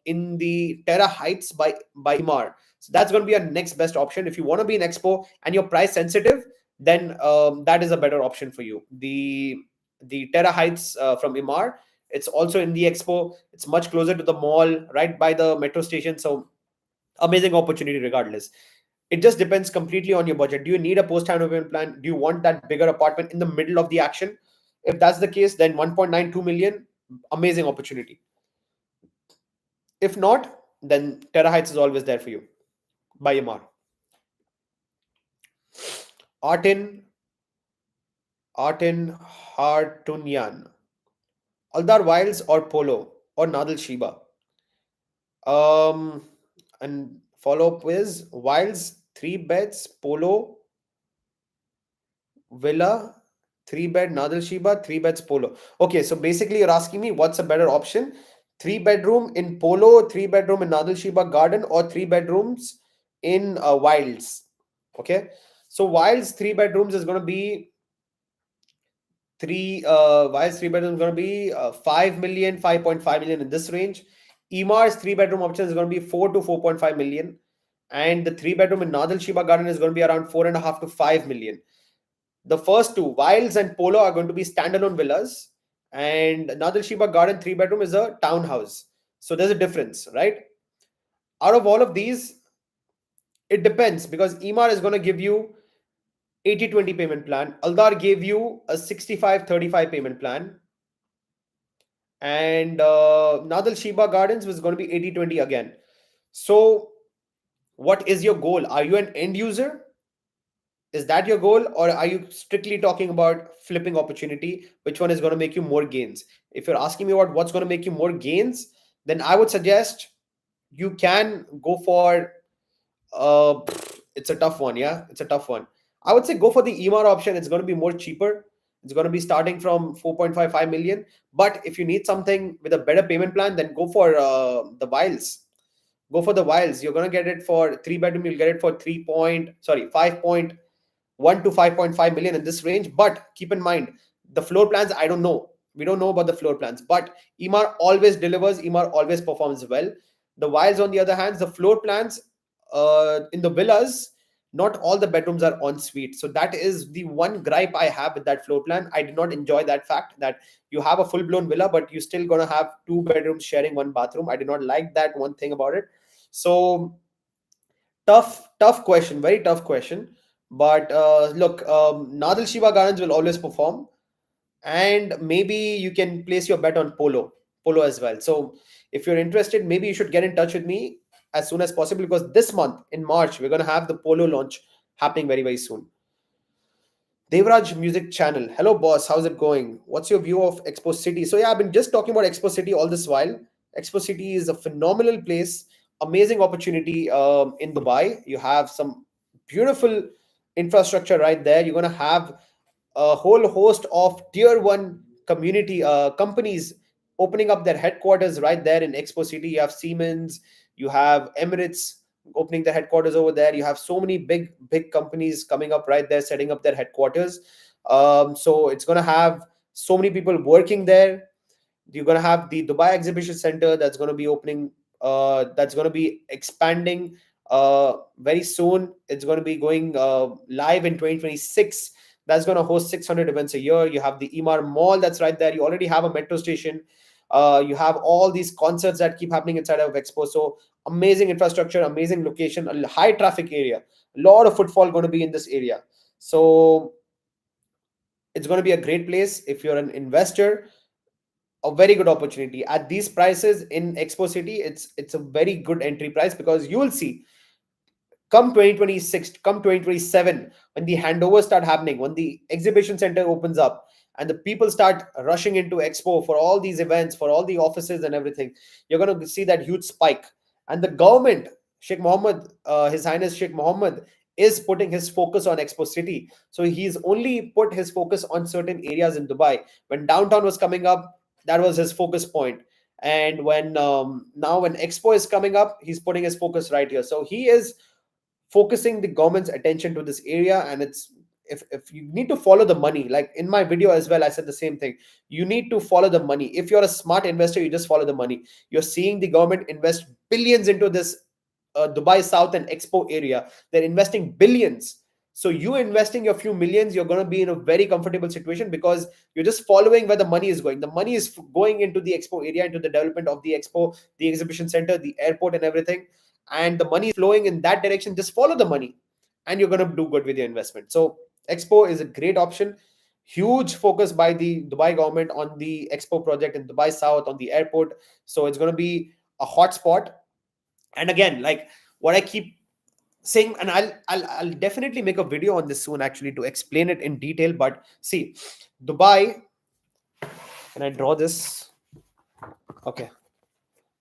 in the Terra Heights by Imar. So that's going to be a next best option. If you want to be in Expo and you're price sensitive, then that is a better option for you. The Terra Heights from Imar, it's also in the Expo. It's much closer to the mall, right by the metro station. So amazing opportunity regardless. It just depends completely on your budget. Do you need a post handover plan? Do you want that bigger apartment in the middle of the action? If that's the case, then 1.92 million, amazing opportunity. If not, then Terra Heights is always there for you. By Yamar. Artin Artin Hartunyan. Aldar Wiles or Polo or Nadal Shiba. Um and follow up is Wiles, three beds, Polo, Villa, three bed, Nadal Shiba, three beds, Polo. Okay, so basically you're asking me what's a better option? Three bedroom in Polo, three bedroom in Nadal Shiba Garden, or three bedrooms in Wilds. Okay, so Wilds three bedrooms is going to be Wilds three bedrooms is going to be 5 million, 5.5 million in this range. Emar's three bedroom option is going to be 4 to 4.5 million, and the three bedroom in Nadal Shiba Garden is going to be around 4.5 to 5 million. The first two, Wilds and Polo, are going to be standalone villas, and Nadal Shiba Garden three bedroom is a townhouse. So there's a difference, right? Out of all of these, it depends, because Emar is going to give you 80-20 payment plan. Aldar gave you a 65-35 payment plan, and Nadal Shiba Gardens was going to be 80-20 again. So, what is your goal? Are you an end user? Is that your goal, or are you strictly talking about flipping opportunity? Which one is going to make you more gains? If you're asking me about what's going to make you more gains, then I would suggest you can go for uh it's a tough one. Yeah, it's a tough one. I would say go for the EMR option. It's going to be more cheaper. It's going to be starting from 4.55 million. But if you need something with a better payment plan, then go for the Wiles. Go for the Wiles. You're going to get it for three bedroom. You'll get it for 5.1 to 5.5 million in this range. But keep in mind, the floor plans, I don't know. We don't know about the floor plans, but Emar always delivers. Emar always performs well. The Wiles, on the other hand, the floor plans in the villas, not all the bedrooms are en suite. So that is the one gripe I have with that floor plan. I did not enjoy that fact that you have a full blown villa, but you're still gonna have two bedrooms sharing one bathroom. I did not like that one thing about it. So tough question, very tough question. But look, Nadal Shiva Gardens will always perform, and maybe you can place your bet on Polo as well. So if you're interested, maybe you should get in touch with me as soon as possible, because this month in March we're going to have the Polo launch happening very very soon. Devraj Music Channel. Hello, boss. How's it going? What's your view of Expo City? So, yeah, I've been just talking about Expo City all this while. Expo City is a phenomenal place, amazing opportunity in Dubai. You have some beautiful infrastructure right there. You're going to have a whole host of tier one community companies opening up their headquarters right there in Expo City. You have Siemens, you have Emirates opening their headquarters over there. You have so many big companies coming up right there, setting up their headquarters. So it's going to have so many people working there. You're going to have the Dubai Exhibition Center that's going to be opening, that's going to be expanding very soon. It's going to be going live in 2026. That's going to host 600 events a year. You have the Emar Mall that's right there. You already have a metro station. You have all these concerts that keep happening inside of Expo. So amazing infrastructure, amazing location, a high traffic area, a lot of footfall going to be in this area. So it's going to be a great place if you're an investor. A very good opportunity at these prices in Expo City. It's a very good entry price, because you will see, come 2026, come 2027, when the handovers start happening, when the exhibition center opens up and the people start rushing into Expo for all these events, for all the offices and everything, you're going to see that huge spike. And the government, Sheikh Mohammed, His Highness Sheikh Mohammed, is putting his focus on Expo City. So he's only put his focus on certain areas in Dubai. When downtown was coming up, that was his focus point. And when now when Expo is coming up, he's putting his focus right here. So he is focusing the government's attention to this area. And it's, if you need to follow the money, like in my video as well, I said the same thing. You need to follow the money. If you're a smart investor, you just follow the money. You're seeing the government invest billions into this Dubai South and Expo area. They're investing billions. So you investing your few millions, you're going to be in a very comfortable situation, because you're just following where the money is going. The money is going into the Expo area, into the development of the Expo, the exhibition center, the airport and everything. And the money is flowing in that direction. Just follow the money and you're going to do good with your investment. So Expo is a great option. Huge focus by the Dubai government on the Expo project in Dubai South, on the airport. So it's going to be a hot spot. And again, like what I keep saying, and I'll definitely make a video on this soon, actually, to explain it in detail. But see, Dubai, can I draw this? Okay,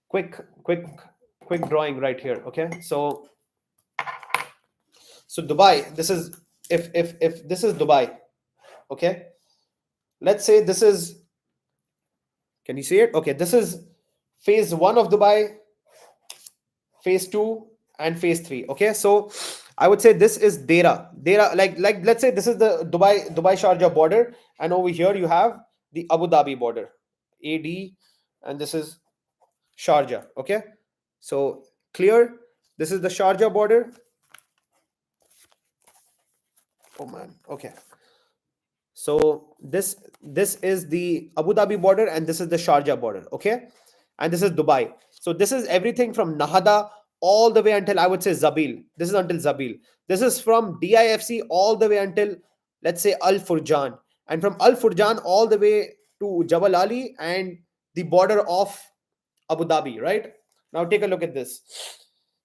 quick quick quick drawing right here. Okay, so Dubai, this is, if this is Dubai, okay, let's say this is, can you see it? Okay, this is phase 1 of Dubai, phase 2 and phase 3. Okay, so I would say this is Dera, like let's say this is the Dubai Sharjah border, and over here you have the Abu Dhabi border, AD, and this is Sharjah. Okay, so clear. This is the Sharjah border. Oh man, okay. So this is the Abu Dhabi border, and this is the Sharjah border. Okay, and this is Dubai. So this is everything from Nahada all the way until, I would say, Zabil. This is until Zabil. This is from DIFC all the way until, let's say, Al Furjan, and from Al Furjan all the way to Jabal Ali and the border of Abu Dhabi. Right, now take a look at this.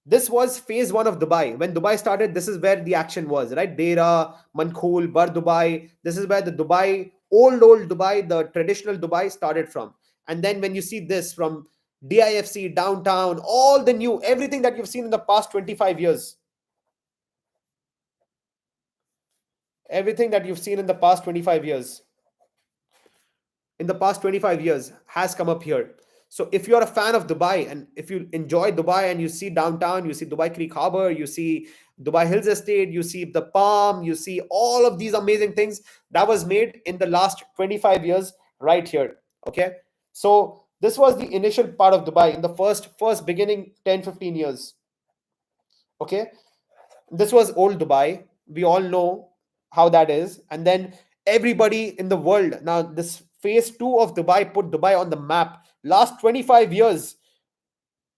This was phase 1 of Dubai. When Dubai started, this is where the action was, right? Dera, Mankhul, Bar Dubai. This is where the Dubai, old Dubai, the traditional Dubai started from. And then when you see this from DIFC, downtown, all the new, everything that you've seen in the past 25 years, everything that you've seen in the past 25 years has come up here. So if you're a fan of Dubai, and if you enjoy Dubai and you see downtown, you see Dubai Creek Harbor, you see Dubai Hills Estate, you see the Palm, you see all of these amazing things that was made in the last 25 years right here. Okay. So this was the initial part of Dubai in the first beginning 10-15 years. Okay, this was old Dubai. We all know how that is. And then everybody in the world, now this phase 2 of Dubai put Dubai on the map. Last 25 years,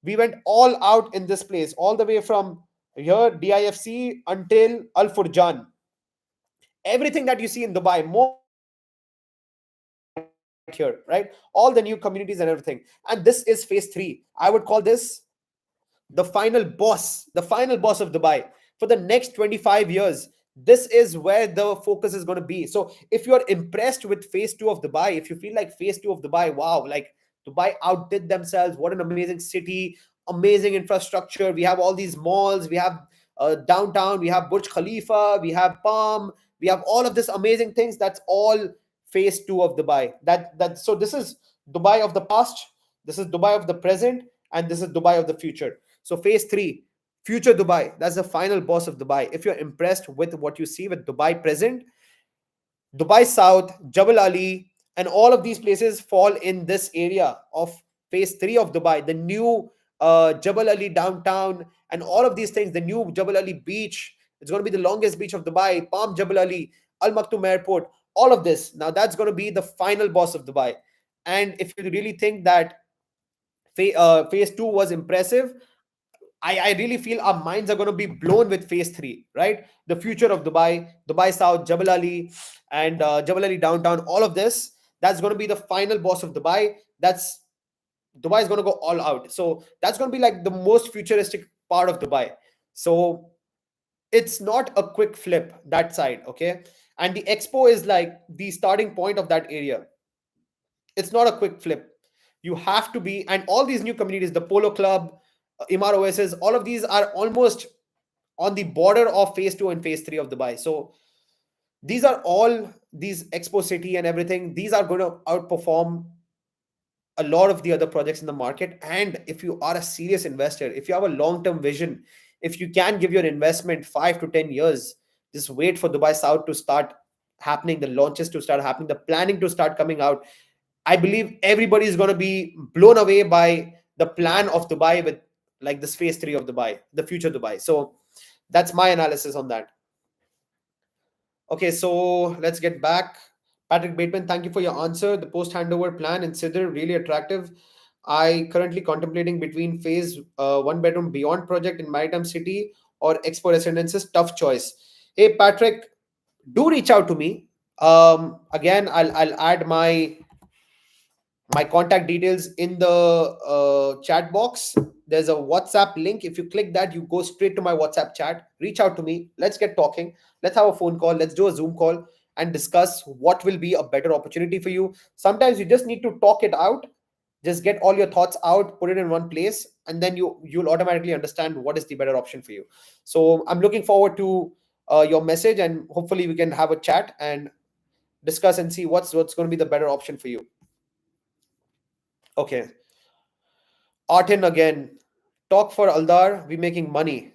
we went all out in this place, all the way from here, DIFC, until Al Furjan. Everything that you see in Dubai, most of the things that you see in Dubai was made right here, right? All the new communities and everything. And this is phase 3. I would call this the final boss of Dubai for the next 25 years. This is where the focus is going to be. So if you're impressed with phase 2 of Dubai, if you feel like phase 2 of Dubai, wow, like Dubai outdid themselves, what an amazing city, amazing infrastructure. We have all these malls, we have downtown, we have Burj Khalifa, we have Palm, we have all of this amazing things. That's all phase 2 of Dubai. So this is Dubai of the past, this is Dubai of the present, and this is Dubai of the future. So phase 3, future Dubai, that's the final boss of Dubai. If you're impressed with what you see with Dubai present, Dubai South, Jabal Ali, and all of these places fall in this area of phase 3 of Dubai. The new Jabal Ali downtown, and all of these things, the new Jabal Ali beach. It's going to be the longest beach of Dubai, Palm Jabal Ali, Al Maktoum Airport, all of this. Now that's going to be the final boss of Dubai. And if you really think that phase 2 was impressive, I really feel our minds are going to be blown with phase 3, right? The future of Dubai, Dubai South, Jebel Ali, and Jebel Ali downtown, all of this, that's going to be the final boss of Dubai. That's Dubai is going to go all out. So that's going to be like the most futuristic part of Dubai. So it's not a quick flip that side, okay? And the expo is like the starting point of that area. It's not a quick flip. You have to be, and all these new communities, the Polo Club, Imar Oasis, all of these are almost on the border of phase 2 and phase 3 of Dubai. So these are all these Expo City and everything, these are going to outperform a lot of the other projects in the market. And if you are a serious investor, if you have a long term vision, if you can give your investment 5 to 10 years, just wait for Dubai South to start happening, the launches to start happening, the planning to start coming out. I believe everybody is going to be blown away by the plan of Dubai with like this phase 3 of Dubai, the future Dubai. So that's my analysis on that. Okay, so let's get back. Patrick Bateman, thank you for your answer. The post handover plan in Sidr really attractive. I currently contemplating between phase 1 bedroom beyond project in Maritime City or Expo Residences. Tough choice. Hey Patrick, do reach out to me. Again, I'll add my contact details in the chat box. There's a WhatsApp link. If you click that, you go straight to my WhatsApp chat. Reach out to me. Let's get talking. Let's have a phone call. Let's do a Zoom call and discuss what will be a better opportunity for you. Sometimes you just need to talk it out. Just get all your thoughts out, put it in one place, and then you'll automatically understand what is the better option for you. So I'm looking forward to your message, and hopefully we can have a chat and discuss and see what's going to be the better option for you. Okay. Artin again. Talk for Aldar. We making money.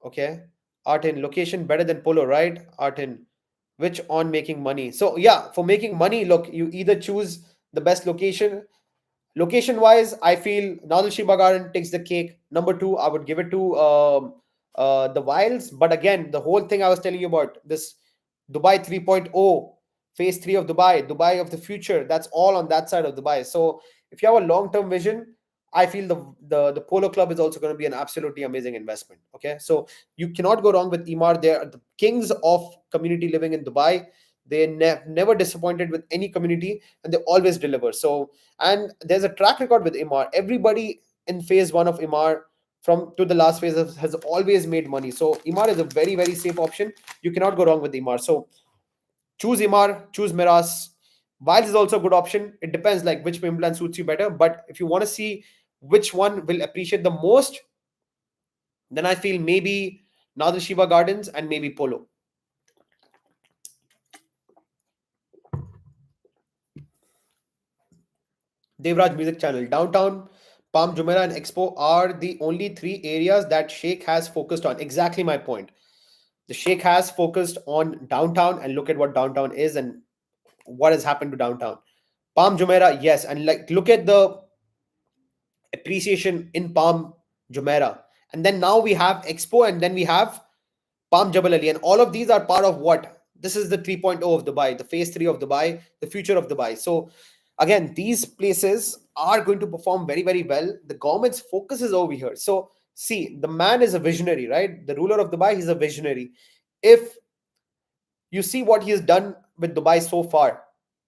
Okay. Artin, location better than Polo, right? Artin, which on making money? So yeah, for making money, look, you either choose the best location. Location wise, I feel Nadal Shiba Garden takes the cake. Number two, I would give it to the Wilds. But again, the whole thing I was telling you about this Dubai 3.0, phase 3 of Dubai, Dubai of the future, that's all on that side of Dubai. So if you have a long term vision, I feel the Polo Club is also going to be an absolutely amazing investment. Okay. So you cannot go wrong with Imar. They're the kings of community living in Dubai. They never disappointed with any community, and they always deliver. So, and there's a track record with Imar. Everybody in phase 1 of Imar from to the last phase has always made money. So Imar is a very, very safe option. You cannot go wrong with Imar. So choose Imar, choose Miras. Wiles is also a good option. It depends like which payment plan suits you better. But if you want to see which one will appreciate the most, then I feel maybe Nader Shiva Gardens and maybe Polo. Devraj Music Channel. Downtown, Palm Jumeirah, and Expo are the only three areas that Sheikh has focused on. Exactly my point. The Sheikh has focused on downtown, and look at what downtown is and what has happened to downtown. Palm Jumeirah, yes, and like look at the appreciation in Palm Jumeirah, and then now we have Expo, and then we have Palm Jabal Ali, and all of these are part of what? This is the 3.0 of Dubai, the phase 3 of Dubai, the future of Dubai. So, again, these places are going to perform very, very well. The government's focus is over here. So, see, the man is a visionary, right? The ruler of Dubai, he's a visionary. If you see what he has done with Dubai so far,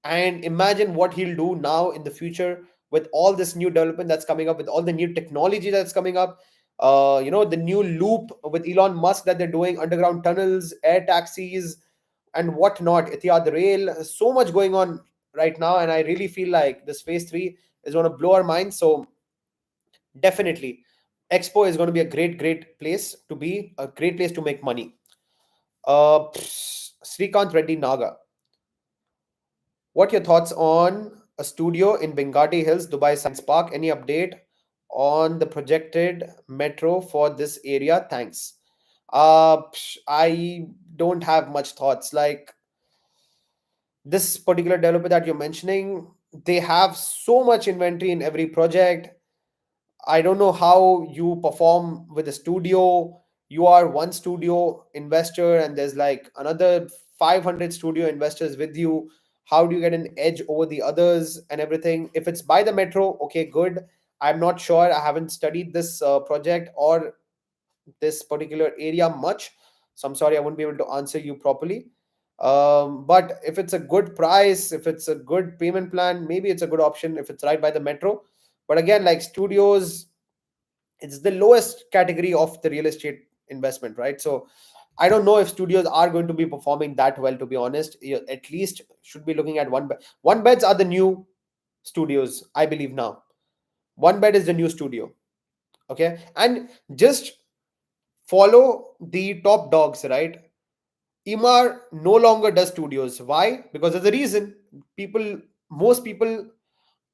and imagine what he'll do now in the future with all this new development that's coming up, with all the new technology that's coming up. The new loop with Elon Musk that they're doing, underground tunnels, air taxis, and whatnot. Etihad Rail, so much going on right now, and I really feel like this phase 3 is going to blow our minds. So definitely, Expo is going to be a great, great place to be, a great place to make money. Srikanth Reddy Naga. What your thoughts on a studio in Bengati Hills, Dubai Science Park? Any update on the projected metro for this area? Thanks. I don't have much thoughts. Like this particular developer that you're mentioning, they have so much inventory in every project. I don't know how you perform with a studio. You are one studio investor, and there's like another 500 studio investors with you. How do you get an edge over the others and everything? If it's by the metro, okay, good. I'm not sure, I haven't studied this project or this particular area much, so I'm sorry, I won't be able to answer you properly. But if it's a good price, if it's a good payment plan, maybe it's a good option if it's right by the metro. But again, like studios, it's the lowest category of the real estate investment, right? So I don't know if studios are going to be performing that well, to be honest. You at least should be looking at one beds are the new studios, I believe now. One bed is the new studio. Okay, and just follow the top dogs, right? Imar no longer does studios. Why? Because there's a reason. People, most people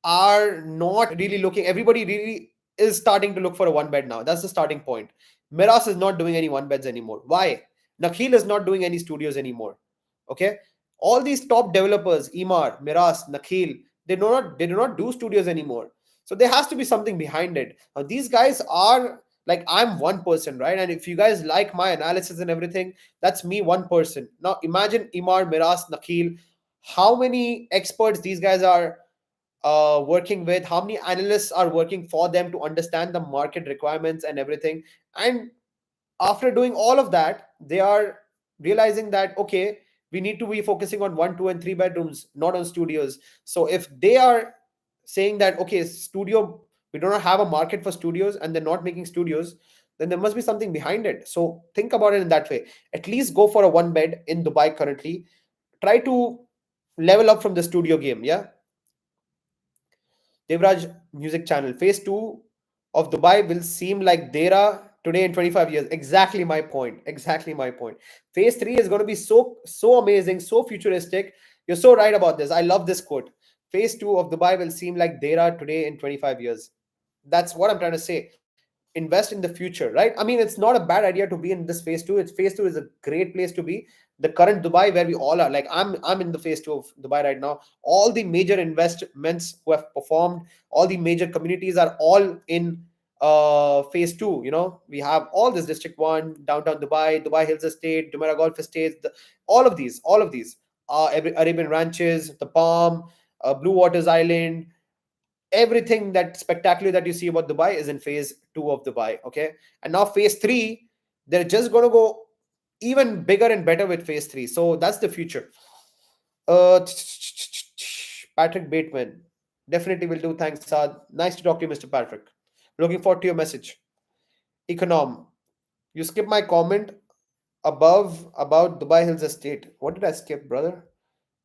are not really looking. Everybody really is starting to look for a one bed now. That's the starting point. Miras is not doing any one beds anymore. Why? Nakhil is not doing any studios anymore. Okay, all these top developers, Imar, Miras, Nakhil, they do not do studios anymore. So there has to be something behind it. Now, these guys are like, I'm one person, right? And if you guys like my analysis and everything, that's me, one person. Now imagine Imar, Miras, Nakhil, how many experts these guys are working with, how many analysts are working for them to understand the market requirements and everything. And after doing all of that, they are realizing that, okay, we need to be focusing on one, two, and three bedrooms, not on studios. So if they are saying that, okay, studio, we do not have a market for studios and they're not making studios, then there must be something behind it. So think about it in that way. At least go for a one bed in Dubai currently. Try to level up from the studio game. Yeah. Devraj Music Channel. Phase 2 of Dubai will seem like Dera today in 25 years. Exactly my point. Exactly my point. Phase 3 is going to be so amazing, so futuristic. You're so right about this. I love this quote. Phase 2 of Dubai will seem like Dera today in 25 years. That's what I'm trying to say. Invest in the future, right? I mean, it's not a bad idea to be in this phase 2. It's phase 2 is a great place to be. The current Dubai where we all are, like I'm in the phase 2 of Dubai right now. All the major investments who have performed, all the major communities are all in phase 2. We have all this district 1, downtown Dubai, Dubai Hills Estate, Jumeirah Golf Estates, all of these Arabian Ranches, the Palm, Blue Waters Island, everything that spectacular that you see about Dubai is in phase 2 of Dubai. Okay. And now phase 3, they're just going to go even bigger and better with phase 3. So that's the future. Uh, Patrick Bateman. Definitely will do. Thanks, Saad. Nice to talk to you, Mr. Patrick. Looking forward to your message. Econom. You skipped my comment above about Dubai Hills Estate. What did I skip, brother?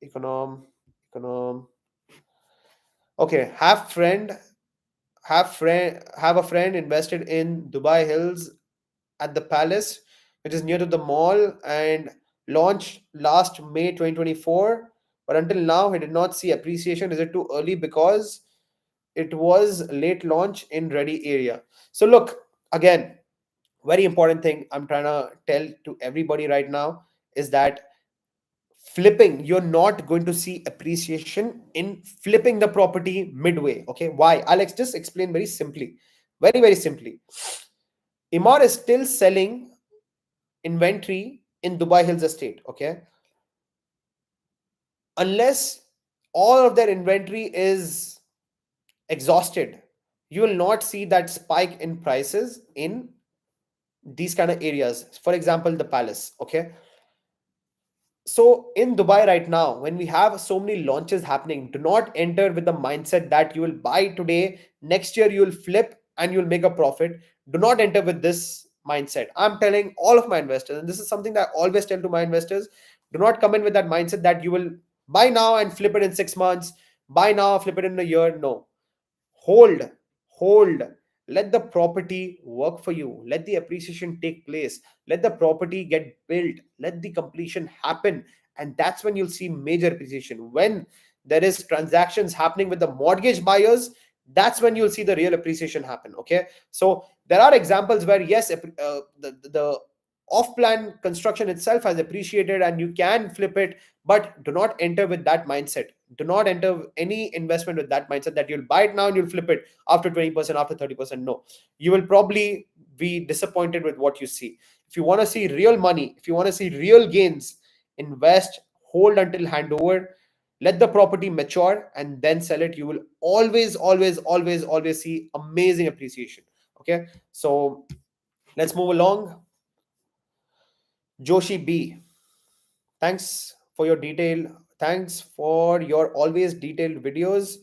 Econom. Econom. Okay. Have a friend invested in Dubai Hills at the Palace, which is near to the mall, and launched last May 2024. But until now, he did not see appreciation. Is it too early because it was late launch in ready area? So look, again, very important thing I'm trying to tell to everybody right now is that flipping, you're not going to see appreciation in flipping the property midway. Okay, why? Alex, just explain very simply, very simply. Imar is still selling inventory in Dubai Hills Estate. Okay, unless all of their inventory is exhausted, you will not see that spike in prices in these kind of areas. For example, the Palace. Okay, so in Dubai right now, when we have so many launches happening, do not enter with the mindset that you will buy today, next year you will flip and you'll make a profit. Do not enter with this mindset. I'm telling all of my investors, and this is something that I always tell to my investors, do not come in with that mindset that you will buy now and flip it in 6 months, buy now, flip it in a year. No, hold, let the property work for you, let the appreciation take place, let the property get built, let the completion happen. And that's when you'll see major appreciation. When there is transactions happening with the mortgage buyers, that's when you'll see the real appreciation happen. Okay, so there are examples where yes, the off plan construction itself has appreciated and you can flip it, but do not enter with that mindset. Do not enter any investment with that mindset that you'll buy it now and you'll flip it after 20%, after 30%. No, you will probably be disappointed with what you see. If you want to see real money, if you want to see real gains, invest, hold until handover. Let the property mature and then sell it. You will always see amazing appreciation. Okay, so let's move along. Joshi B, thanks for your detail. Thanks for your always detailed videos,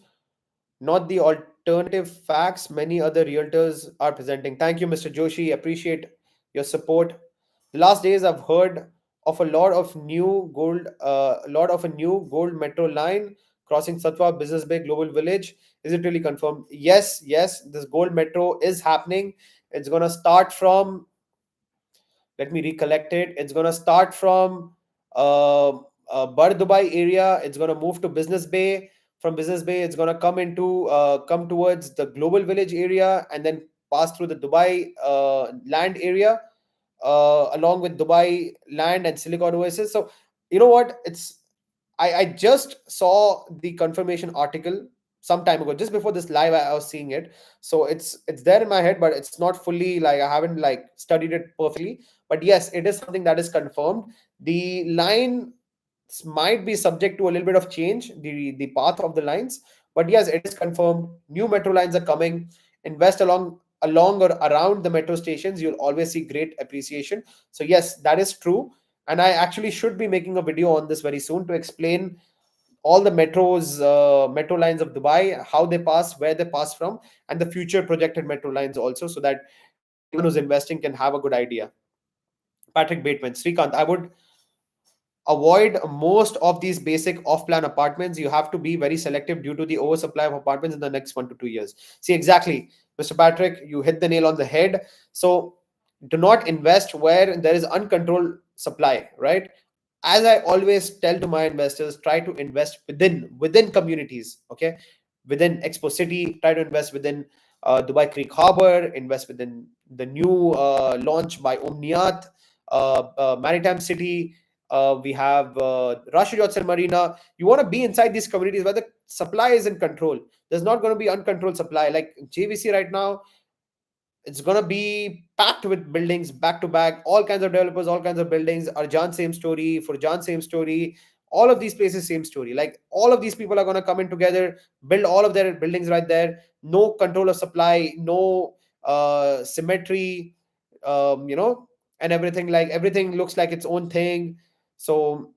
not the alternative facts many other realtors are presenting. Thank you, Mr. Joshi. Appreciate your support. The last days I've heard of a lot of a new gold metro line crossing Satwa Business Bay Global Village. Is it really confirmed? Yes, yes, this gold metro is happening. It's gonna start from, let me recollect it. It's gonna start from Bar Dubai area. It's gonna move to Business Bay. From Business Bay, it's gonna come towards the Global Village area and then pass through the Dubai land area, along with Dubai land and Silicon Oasis. So you know what? I just saw the confirmation article some time ago, just before this live. I was seeing it, so it's there in my head, but it's not fully, like, I haven't like studied it perfectly. But yes, it is something that is confirmed. The line might be subject to a little bit of change, the path of the lines, but yes, it is confirmed. New metro lines are coming. Invest along or around the metro stations. You'll always see great appreciation. So yes, that is true. And I actually should be making a video on this very soon to explain all the metro lines of Dubai, how they pass, where they pass from, and the future projected metro lines also, so that anyone who's investing can have a good idea. Patrick Bateman, Srikant, I would avoid most of these basic off-plan apartments. You have to be very selective due to the oversupply of apartments in the next 1 to 2 years. See, exactly, Mr. Patrick, you hit the nail on the head. So do not invest where there is uncontrolled supply, right? As I always tell to my investors, try to invest within communities. Okay, within Expo City, try to invest within Dubai Creek Harbor, invest within the new launch by Omniat, Maritime City. We have Rashid Yotsel Marina. You want to be inside these communities where the supply is in control. There's not going to be uncontrolled supply like JVC right now. It's gonna be packed with buildings back to back, all kinds of developers, all kinds of buildings. Arjan, same story. Furjan, same story. All of these places, same story. Like, all of these people are gonna come in together, build all of their buildings right there. No control of supply, no symmetry, you know, and everything. Like, everything looks like its own thing. So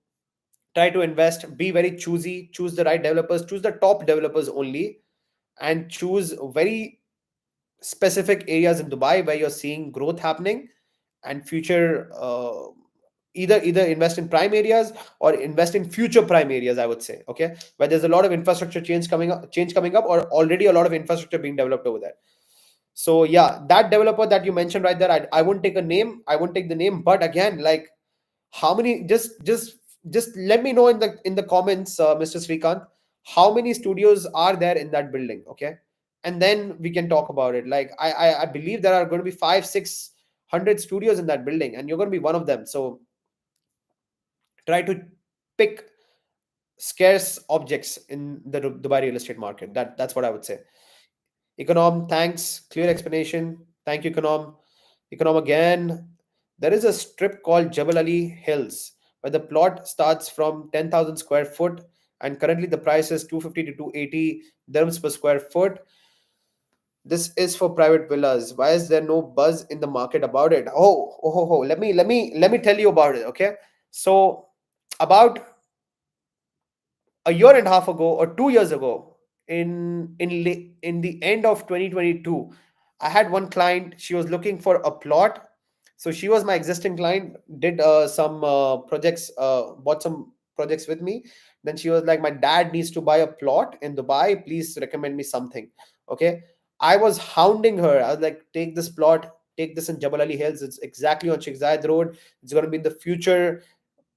try to invest. Be very choosy. Choose the right developers. Choose the top developers only, and choose very specific areas in Dubai where you're seeing growth happening and future. Either invest in prime areas or invest in future prime areas. I would say, okay, where there's a lot of infrastructure change coming up, or already a lot of infrastructure being developed over there. So yeah, that developer that you mentioned right there, I won't take a name. I won't take the name, but again, like, how many, just let me know in the comments, Mr. Srikant, how many studios are there in that building, okay? And then we can talk about it. Like, I believe there are going to be 500-600 studios in that building, and you're going to be one of them. So try to pick scarce objects in the Dubai real estate market. That's what I would say. Econom, thanks. Clear explanation. Thank you, Econom. Econom again. There is a strip called Jabal Ali Hills where the plot starts from 10,000 square foot, and currently the price is 250 to 280 dirhams per square foot. This is for private villas. Why is there no buzz in the market about it? Oh. Let me tell you about it. Okay, so about a year and a half ago or 2 years ago, in the end of 2022, I had one client. She was looking for a plot. So she was my existing client, did some projects, bought some projects with me. Then she was like, my dad needs to buy a plot in Dubai, please recommend me something. Okay, I was hounding her. I was like, take this plot, take this in Jabal Ali Hills. It's exactly on Sheikh Zayed Road. It's going to be in the future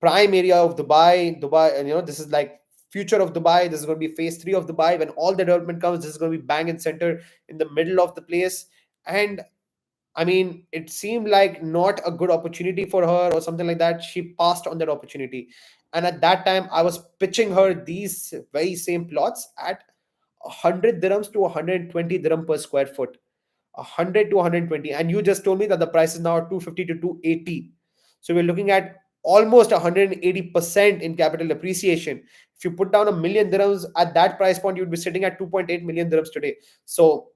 prime area of Dubai, and this is like future of Dubai. This is going to be phase 3 of Dubai. When all the development comes, this is going to be bang and center in the middle of the place. And I mean, it seemed like not a good opportunity for her or something like that. She passed on that opportunity. And at that time, I was pitching her these very same plots at 100 dirhams to 120 dirham per square foot. 100 to 120. And you just told me that the price is now 250 to 280. So we're looking at almost 180% in capital appreciation. If you put down a million dirhams at that price point, you'd be sitting at 2.8 million dirhams today. So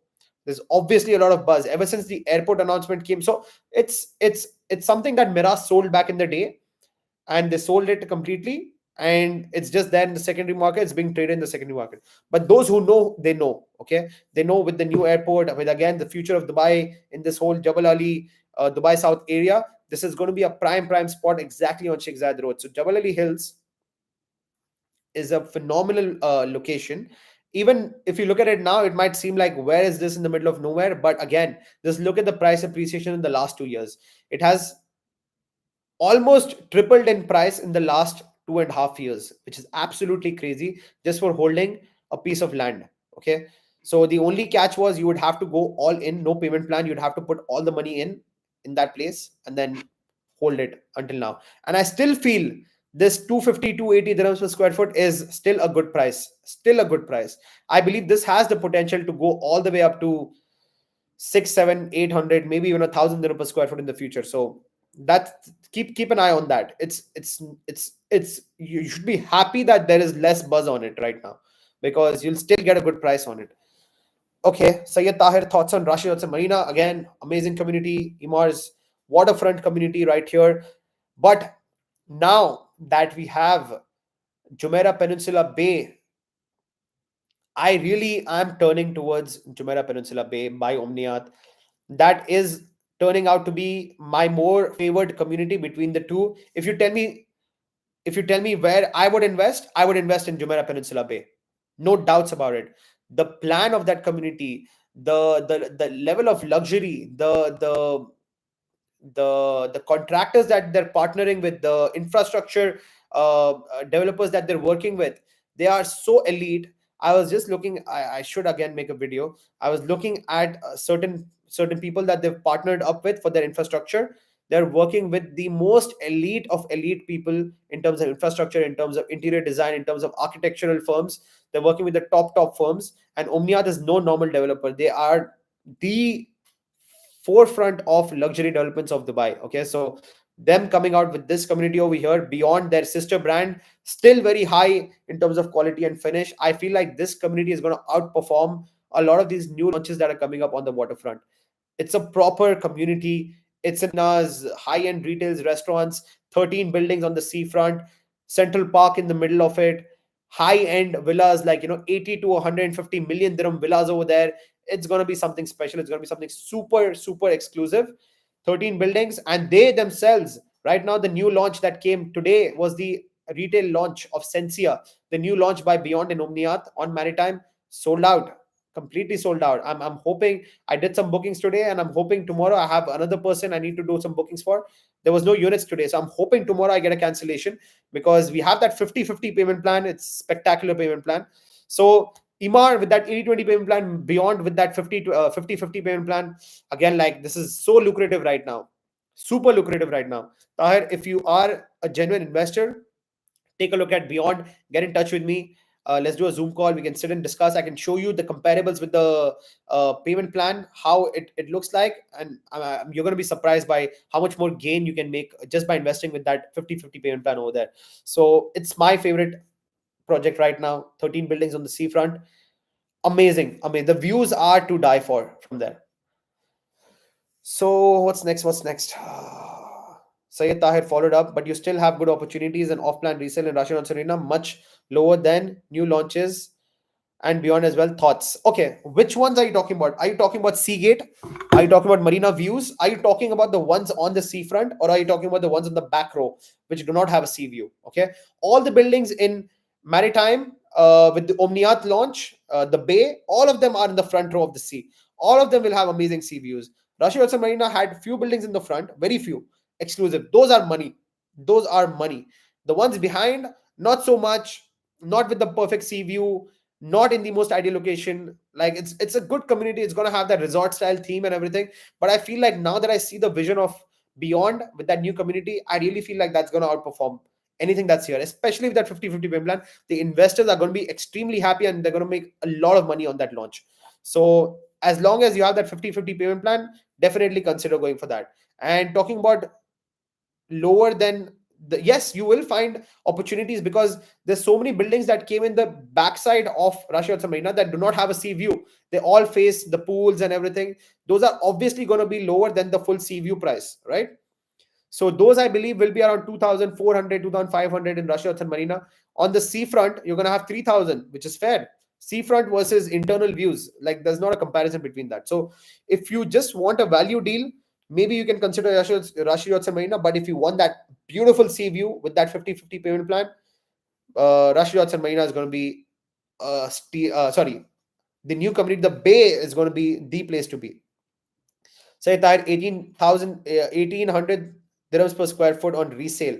there's obviously a lot of buzz ever since the airport announcement came. So it's something that Miras sold back in the day, and they sold it completely, and it's just there in the secondary market. It's being traded in the secondary market. But those who know, they know. Okay, they know with the new airport, with again the future of Dubai in this whole Jabal Ali, Dubai South area, this is going to be a prime spot exactly on Sheikh Zayed Road. So Jabal Ali Hills is a phenomenal location. Even if you look at it now, it might seem like, where is this in the middle of nowhere? But again, just look at the price appreciation in the last 2 years. It has almost tripled in price in the last 2.5 years, which is absolutely crazy just for holding a piece of land. Okay. So the only catch was you would have to go all in, no payment plan. You'd have to put all the money in that place and then hold it until now. And I still feel this 250, 280 dirhams per square foot is still a good price. Still a good price. I believe this has the potential to go all the way up to six, seven, 800, maybe even 1,000 dirham per square foot in the future. So that, keep an eye on that. It's you should be happy that there is less buzz on it right now, because you'll still get a good price on it. Okay, Sayyid Tahir, thoughts on Rashid Hudson Marina? Again, amazing community. Imar's waterfront community right here. But now that we have Jumeirah Peninsula Bay, I really am turning towards Jumeirah Peninsula Bay by Omniat. That is turning out to be my more favored community between the two. If you tell me where I would invest in Jumeirah Peninsula Bay. No doubts about it. The plan of that community, the level of luxury, the contractors that they're partnering with, the infrastructure developers that they're working with, they are so elite. I was just looking, I should again make a video. I was looking at certain people that they've partnered up with for their infrastructure. They're working with the most elite of elite people in terms of infrastructure, in terms of interior design, in terms of architectural firms. They're working with the top firms, and Omniat is no normal developer. They are the forefront of luxury developments of Dubai. Okay, so them coming out with this community over here, beyond their sister brand, still very high in terms of quality and finish. I feel like this community is going to outperform a lot of these new launches that are coming up on the waterfront. It's a proper community. It's in high-end retails, restaurants, 13 buildings on the seafront, Central Park in the middle of it, high-end villas like 80 to 150 million dirham villas over there. It's gonna be something special. It's gonna be something super, super exclusive. 13 buildings, and they themselves, right now, the new launch that came today was the retail launch of Sensia, the new launch by Beyond and Omniat on Maritime, sold out, completely sold out. I'm hoping, I did some bookings today, and I'm hoping tomorrow I have another person I need to do some bookings for. There was no units today, so I'm hoping tomorrow I get a cancellation, because we have that 50-50 payment plan. It's spectacular payment plan. So Imar with that 80-20 payment plan, Beyond with that 50-50 payment plan, again, like, this is so lucrative right now, super lucrative right now. Tahir, if you are a genuine investor, take a look at Beyond, get in touch with me. Let's do a Zoom call. We can sit and discuss. I can show you the comparables with the payment plan, how it looks like. And you're going to be surprised by how much more gain you can make just by investing with that 50-50 payment plan over there. So it's my favorite project right now. 13 buildings on the seafront. Amazing. I mean, the views are to die for from there. So what's next? What's next? Sayyid Tahir followed up, but you still have good opportunities and off-plan resale in Rashid and Serena, much lower than new launches and Beyond as well. Thoughts? Okay, which ones are you talking about? Are you talking about Seagate? Are you talking about Marina Views? Are you talking about the ones on the seafront, or are you talking about the ones on the back row which do not have a sea view? Okay, all the buildings in Maritime with the Omniat launch, the bay, all of them are in the front row of the sea. All of them will have amazing sea views. Rashid Hudson Marina had few buildings in the front, very few, exclusive. Those are money. Those are money. The ones behind, not so much. Not with the perfect sea view, not in the most ideal location. Like, it's a good community. It's gonna have that resort style theme and everything. But I feel like now that I see the vision of Beyond with that new community, I really feel like that's gonna outperform anything that's here, especially with that 50-50 payment plan. The investors are going to be extremely happy, and they're going to make a lot of money on that launch. So as long as you have that 50-50 payment plan, definitely consider going for that. And talking about lower than yes, you will find opportunities because there's so many buildings that came in the backside of Russia Marina that do not have a sea view. They all face the pools and everything. Those are obviously going to be lower than the full sea view price, right? So those I believe will be around 2,400, 2,500 in Russia and Marina. On the seafront, you're gonna have 3,000, which is fair. Seafront versus internal views, like there's not a comparison between that. So if you just want a value deal, maybe you can consider Russia and Marina. But if you want that beautiful sea view with that 50-50 payment plan, Russia and Marina is going to be sorry, the new community, the Bay is going to be the place to be. Say that 1,800 dirhams per square foot on resale.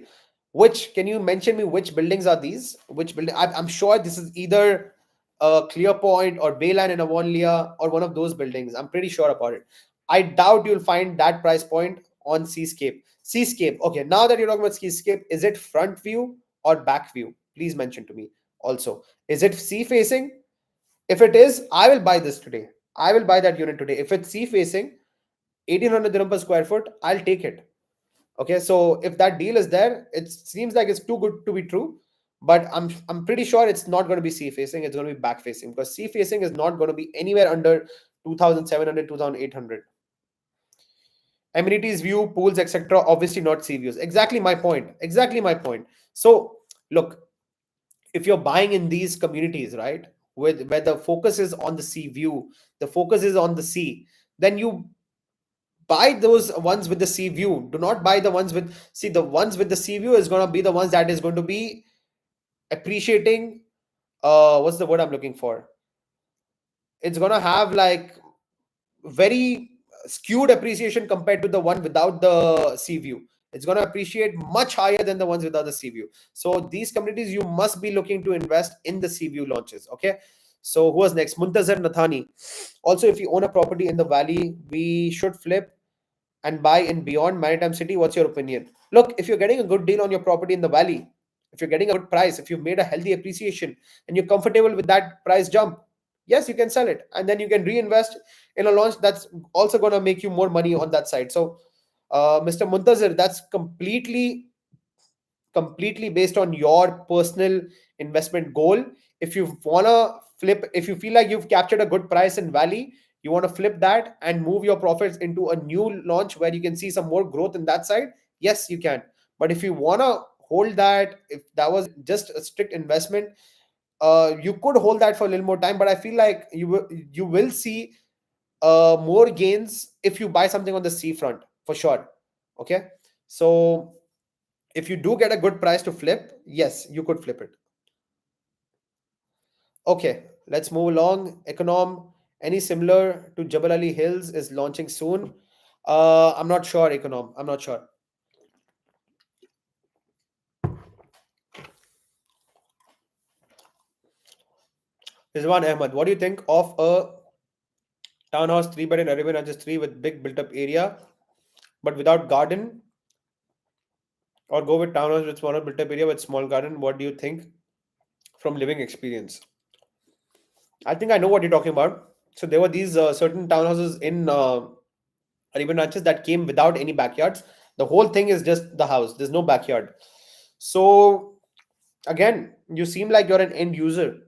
Which, can you mention me which buildings are these? Which building? I'm sure this is either Clear Point or Bayline in Avonlea or one of those buildings. I'm pretty sure about it. I doubt you'll find that price point on Seascape. Seascape. Okay, now that you're talking about Seascape, is it front view or back view? Please mention to me also. Is it sea facing? If it is, I will buy this today. I will buy that unit today. If it's sea facing, 1,800 dirham per square foot, I'll take it. Okay, so if that deal is there, it seems like it's too good to be true, but I'm pretty sure it's not going to be sea facing. It's going to be back facing because sea facing is not going to be anywhere under 2,700, 2,800. Amenities, view, pools, etc. Obviously not sea views. Exactly my point. Exactly my point. So look, if you're buying in these communities, right, with where the focus is on the sea view, the focus is on the sea, then you buy those ones with the sea view. Do not buy the ones with, see, the ones with the sea view is going to be the ones that is going to be appreciating. What's the word I'm looking for? It's going to have like very skewed appreciation compared to the one without the sea view. It's going to appreciate much higher than the ones without the sea view. So these communities, you must be looking to invest in the sea view launches. Okay, so who was next? Muntazir Nathani. Also, if you own a property in the valley, we should flip and buy in beyond Maritime City. What's your opinion? Look, if you're getting a good deal on your property in the valley, if you're getting a good price, if you've made a healthy appreciation and you're comfortable with that price jump, yes, you can sell it and then you can reinvest in a launch that's also going to make you more money on that side. So, Mr. Muntazir, that's completely based on your personal investment goal. If you want to flip, if you feel like you've captured a good price in valley, you want to flip that and move your profits into a new launch where you can see some more growth in that side, yes, you can. But if you want to hold that, if that was just a strict investment, you could hold that for a little more time. But I feel like you will see more gains if you buy something on the seafront for sure. Okay, so if you do get a good price to flip, yes, you could flip it. Okay, let's move along. Econom, any similar to Jabal Ali Hills is launching soon. I'm not sure, Econom. I'm not sure. Rizwan Ahmad, what do you think of a townhouse 3 bed in Arabian Ranches 3 with big built up area but without garden, or go with townhouse with smaller built up area with small garden? What do you think from living experience? I think I know what you're talking about. So there were these certain townhouses in Arabian Ranches that came without any backyards. The whole thing is just the house. There's no backyard. So again, you seem like you're an end user.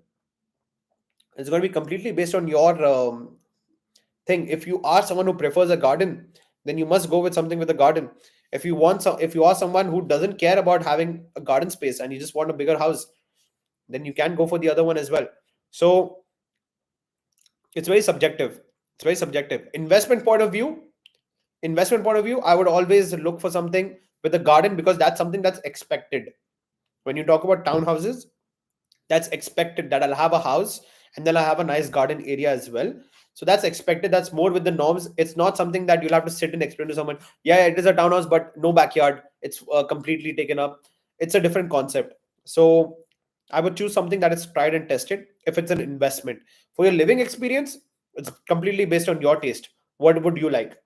It's going to be completely based on your thing. If you are someone who prefers a garden, then you must go with something with a garden. If you are someone who doesn't care about having a garden space and you just want a bigger house, then you can go for the other one as well. So it's very subjective. It's very subjective. Investment point of view, I would always look for something with a garden because that's something that's expected. When you talk about townhouses, that's expected that I'll have a house and then I'll have a nice garden area as well. So that's expected. That's more with the norms. It's not something that you'll have to sit and explain to someone. Yeah, it is a townhouse, but no backyard. It's completely taken up. It's a different concept. So I would choose something that is tried and tested if it's an investment. For your living experience, it's completely based on your taste. What would you like?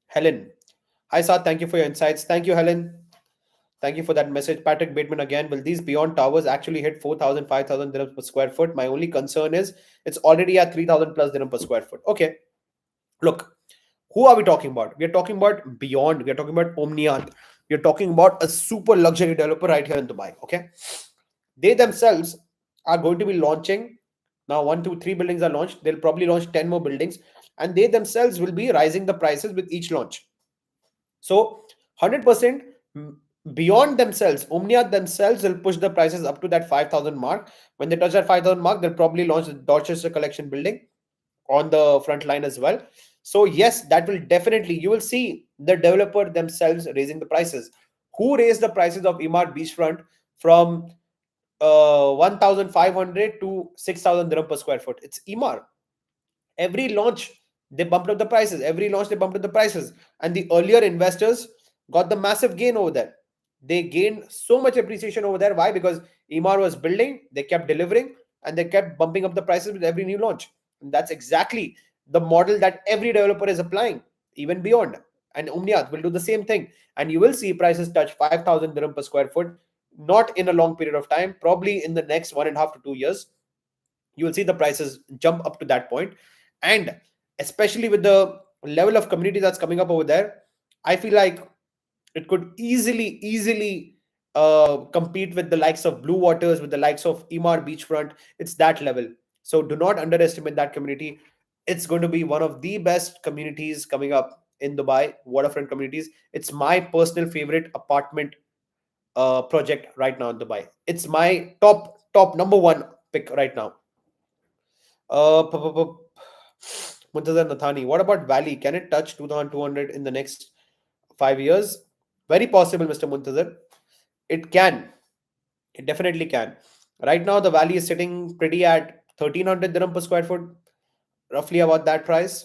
Helen. Hi, Saad. Thank you for your insights. Thank you, Helen. Thank you for that message. Patrick Bateman again. Will these beyond towers actually hit 4,000, 5,000 dirhams per square foot? My only concern is it's already at 3,000 plus dirham per square foot. Okay. Look, who are we talking about? We are talking about beyond. We are talking about Omniat. You're talking about a super luxury developer right here in Dubai. Okay, they themselves are going to be launching now. One, two, three buildings are launched. They'll probably launch 10 more buildings, and they themselves will be rising the prices with each launch. So 100% beyond themselves, Omnia themselves will push the prices up to that 5,000 mark. When they touch that 5,000 mark, they'll probably launch the Dorchester Collection building on the front line as well. So yes, that will definitely, you will see the developer themselves raising the prices. Who raised the prices of Emart Beachfront from 1,500 to 6,000 dirham per square foot? It's Emart. Every launch they bumped up the prices. Every launch they bumped up the prices, and the earlier investors got the massive gain over there. They gained so much appreciation over there. Why? Because Emar was building, they kept delivering, and they kept bumping up the prices with every new launch. And that's exactly the model that every developer is applying, even beyond. And Umniyat will do the same thing, and you will see prices touch 5,000 dirham per square foot, not in a long period of time, probably in the next 1.5 to 2 years. You will see the prices jump up to that point. And especially with the level of community that's coming up over there, I feel like it could easily compete with the likes of Blue Waters, with the likes of Emar Beachfront. It's that level. So do not underestimate that community. It's going to be one of the best communities coming up in Dubai, waterfront communities. It's my personal favorite apartment project right now in Dubai. It's my top number one pick right now. Muntazar Nathani, what about Valley? Can it touch 2,200 in the next 5 years? Very possible, Mr. Muntazar. It can. It definitely can. Right now, the Valley is sitting pretty at 1,300 dirham per square foot, roughly about that price.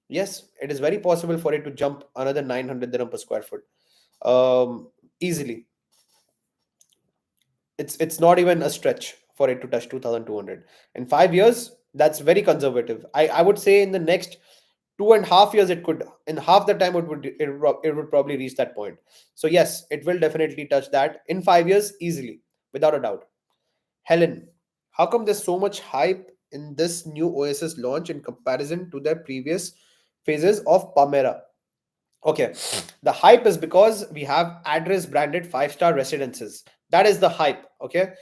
Yes, it is very possible for it to jump another 900 dirham per square foot. Easily. It's not even a stretch for it to touch 2,200 in 5 years. That's very conservative. I would say in the next 2.5 years it could, in half the time it would probably reach that point. So yes, it will definitely touch that in 5 years easily, without a doubt. Helen, how come there's so much hype in this new Oasis launch in comparison to their previous phases of Palmera? Okay, the hype is because we have address branded 5-star residences. That is the hype. Okay,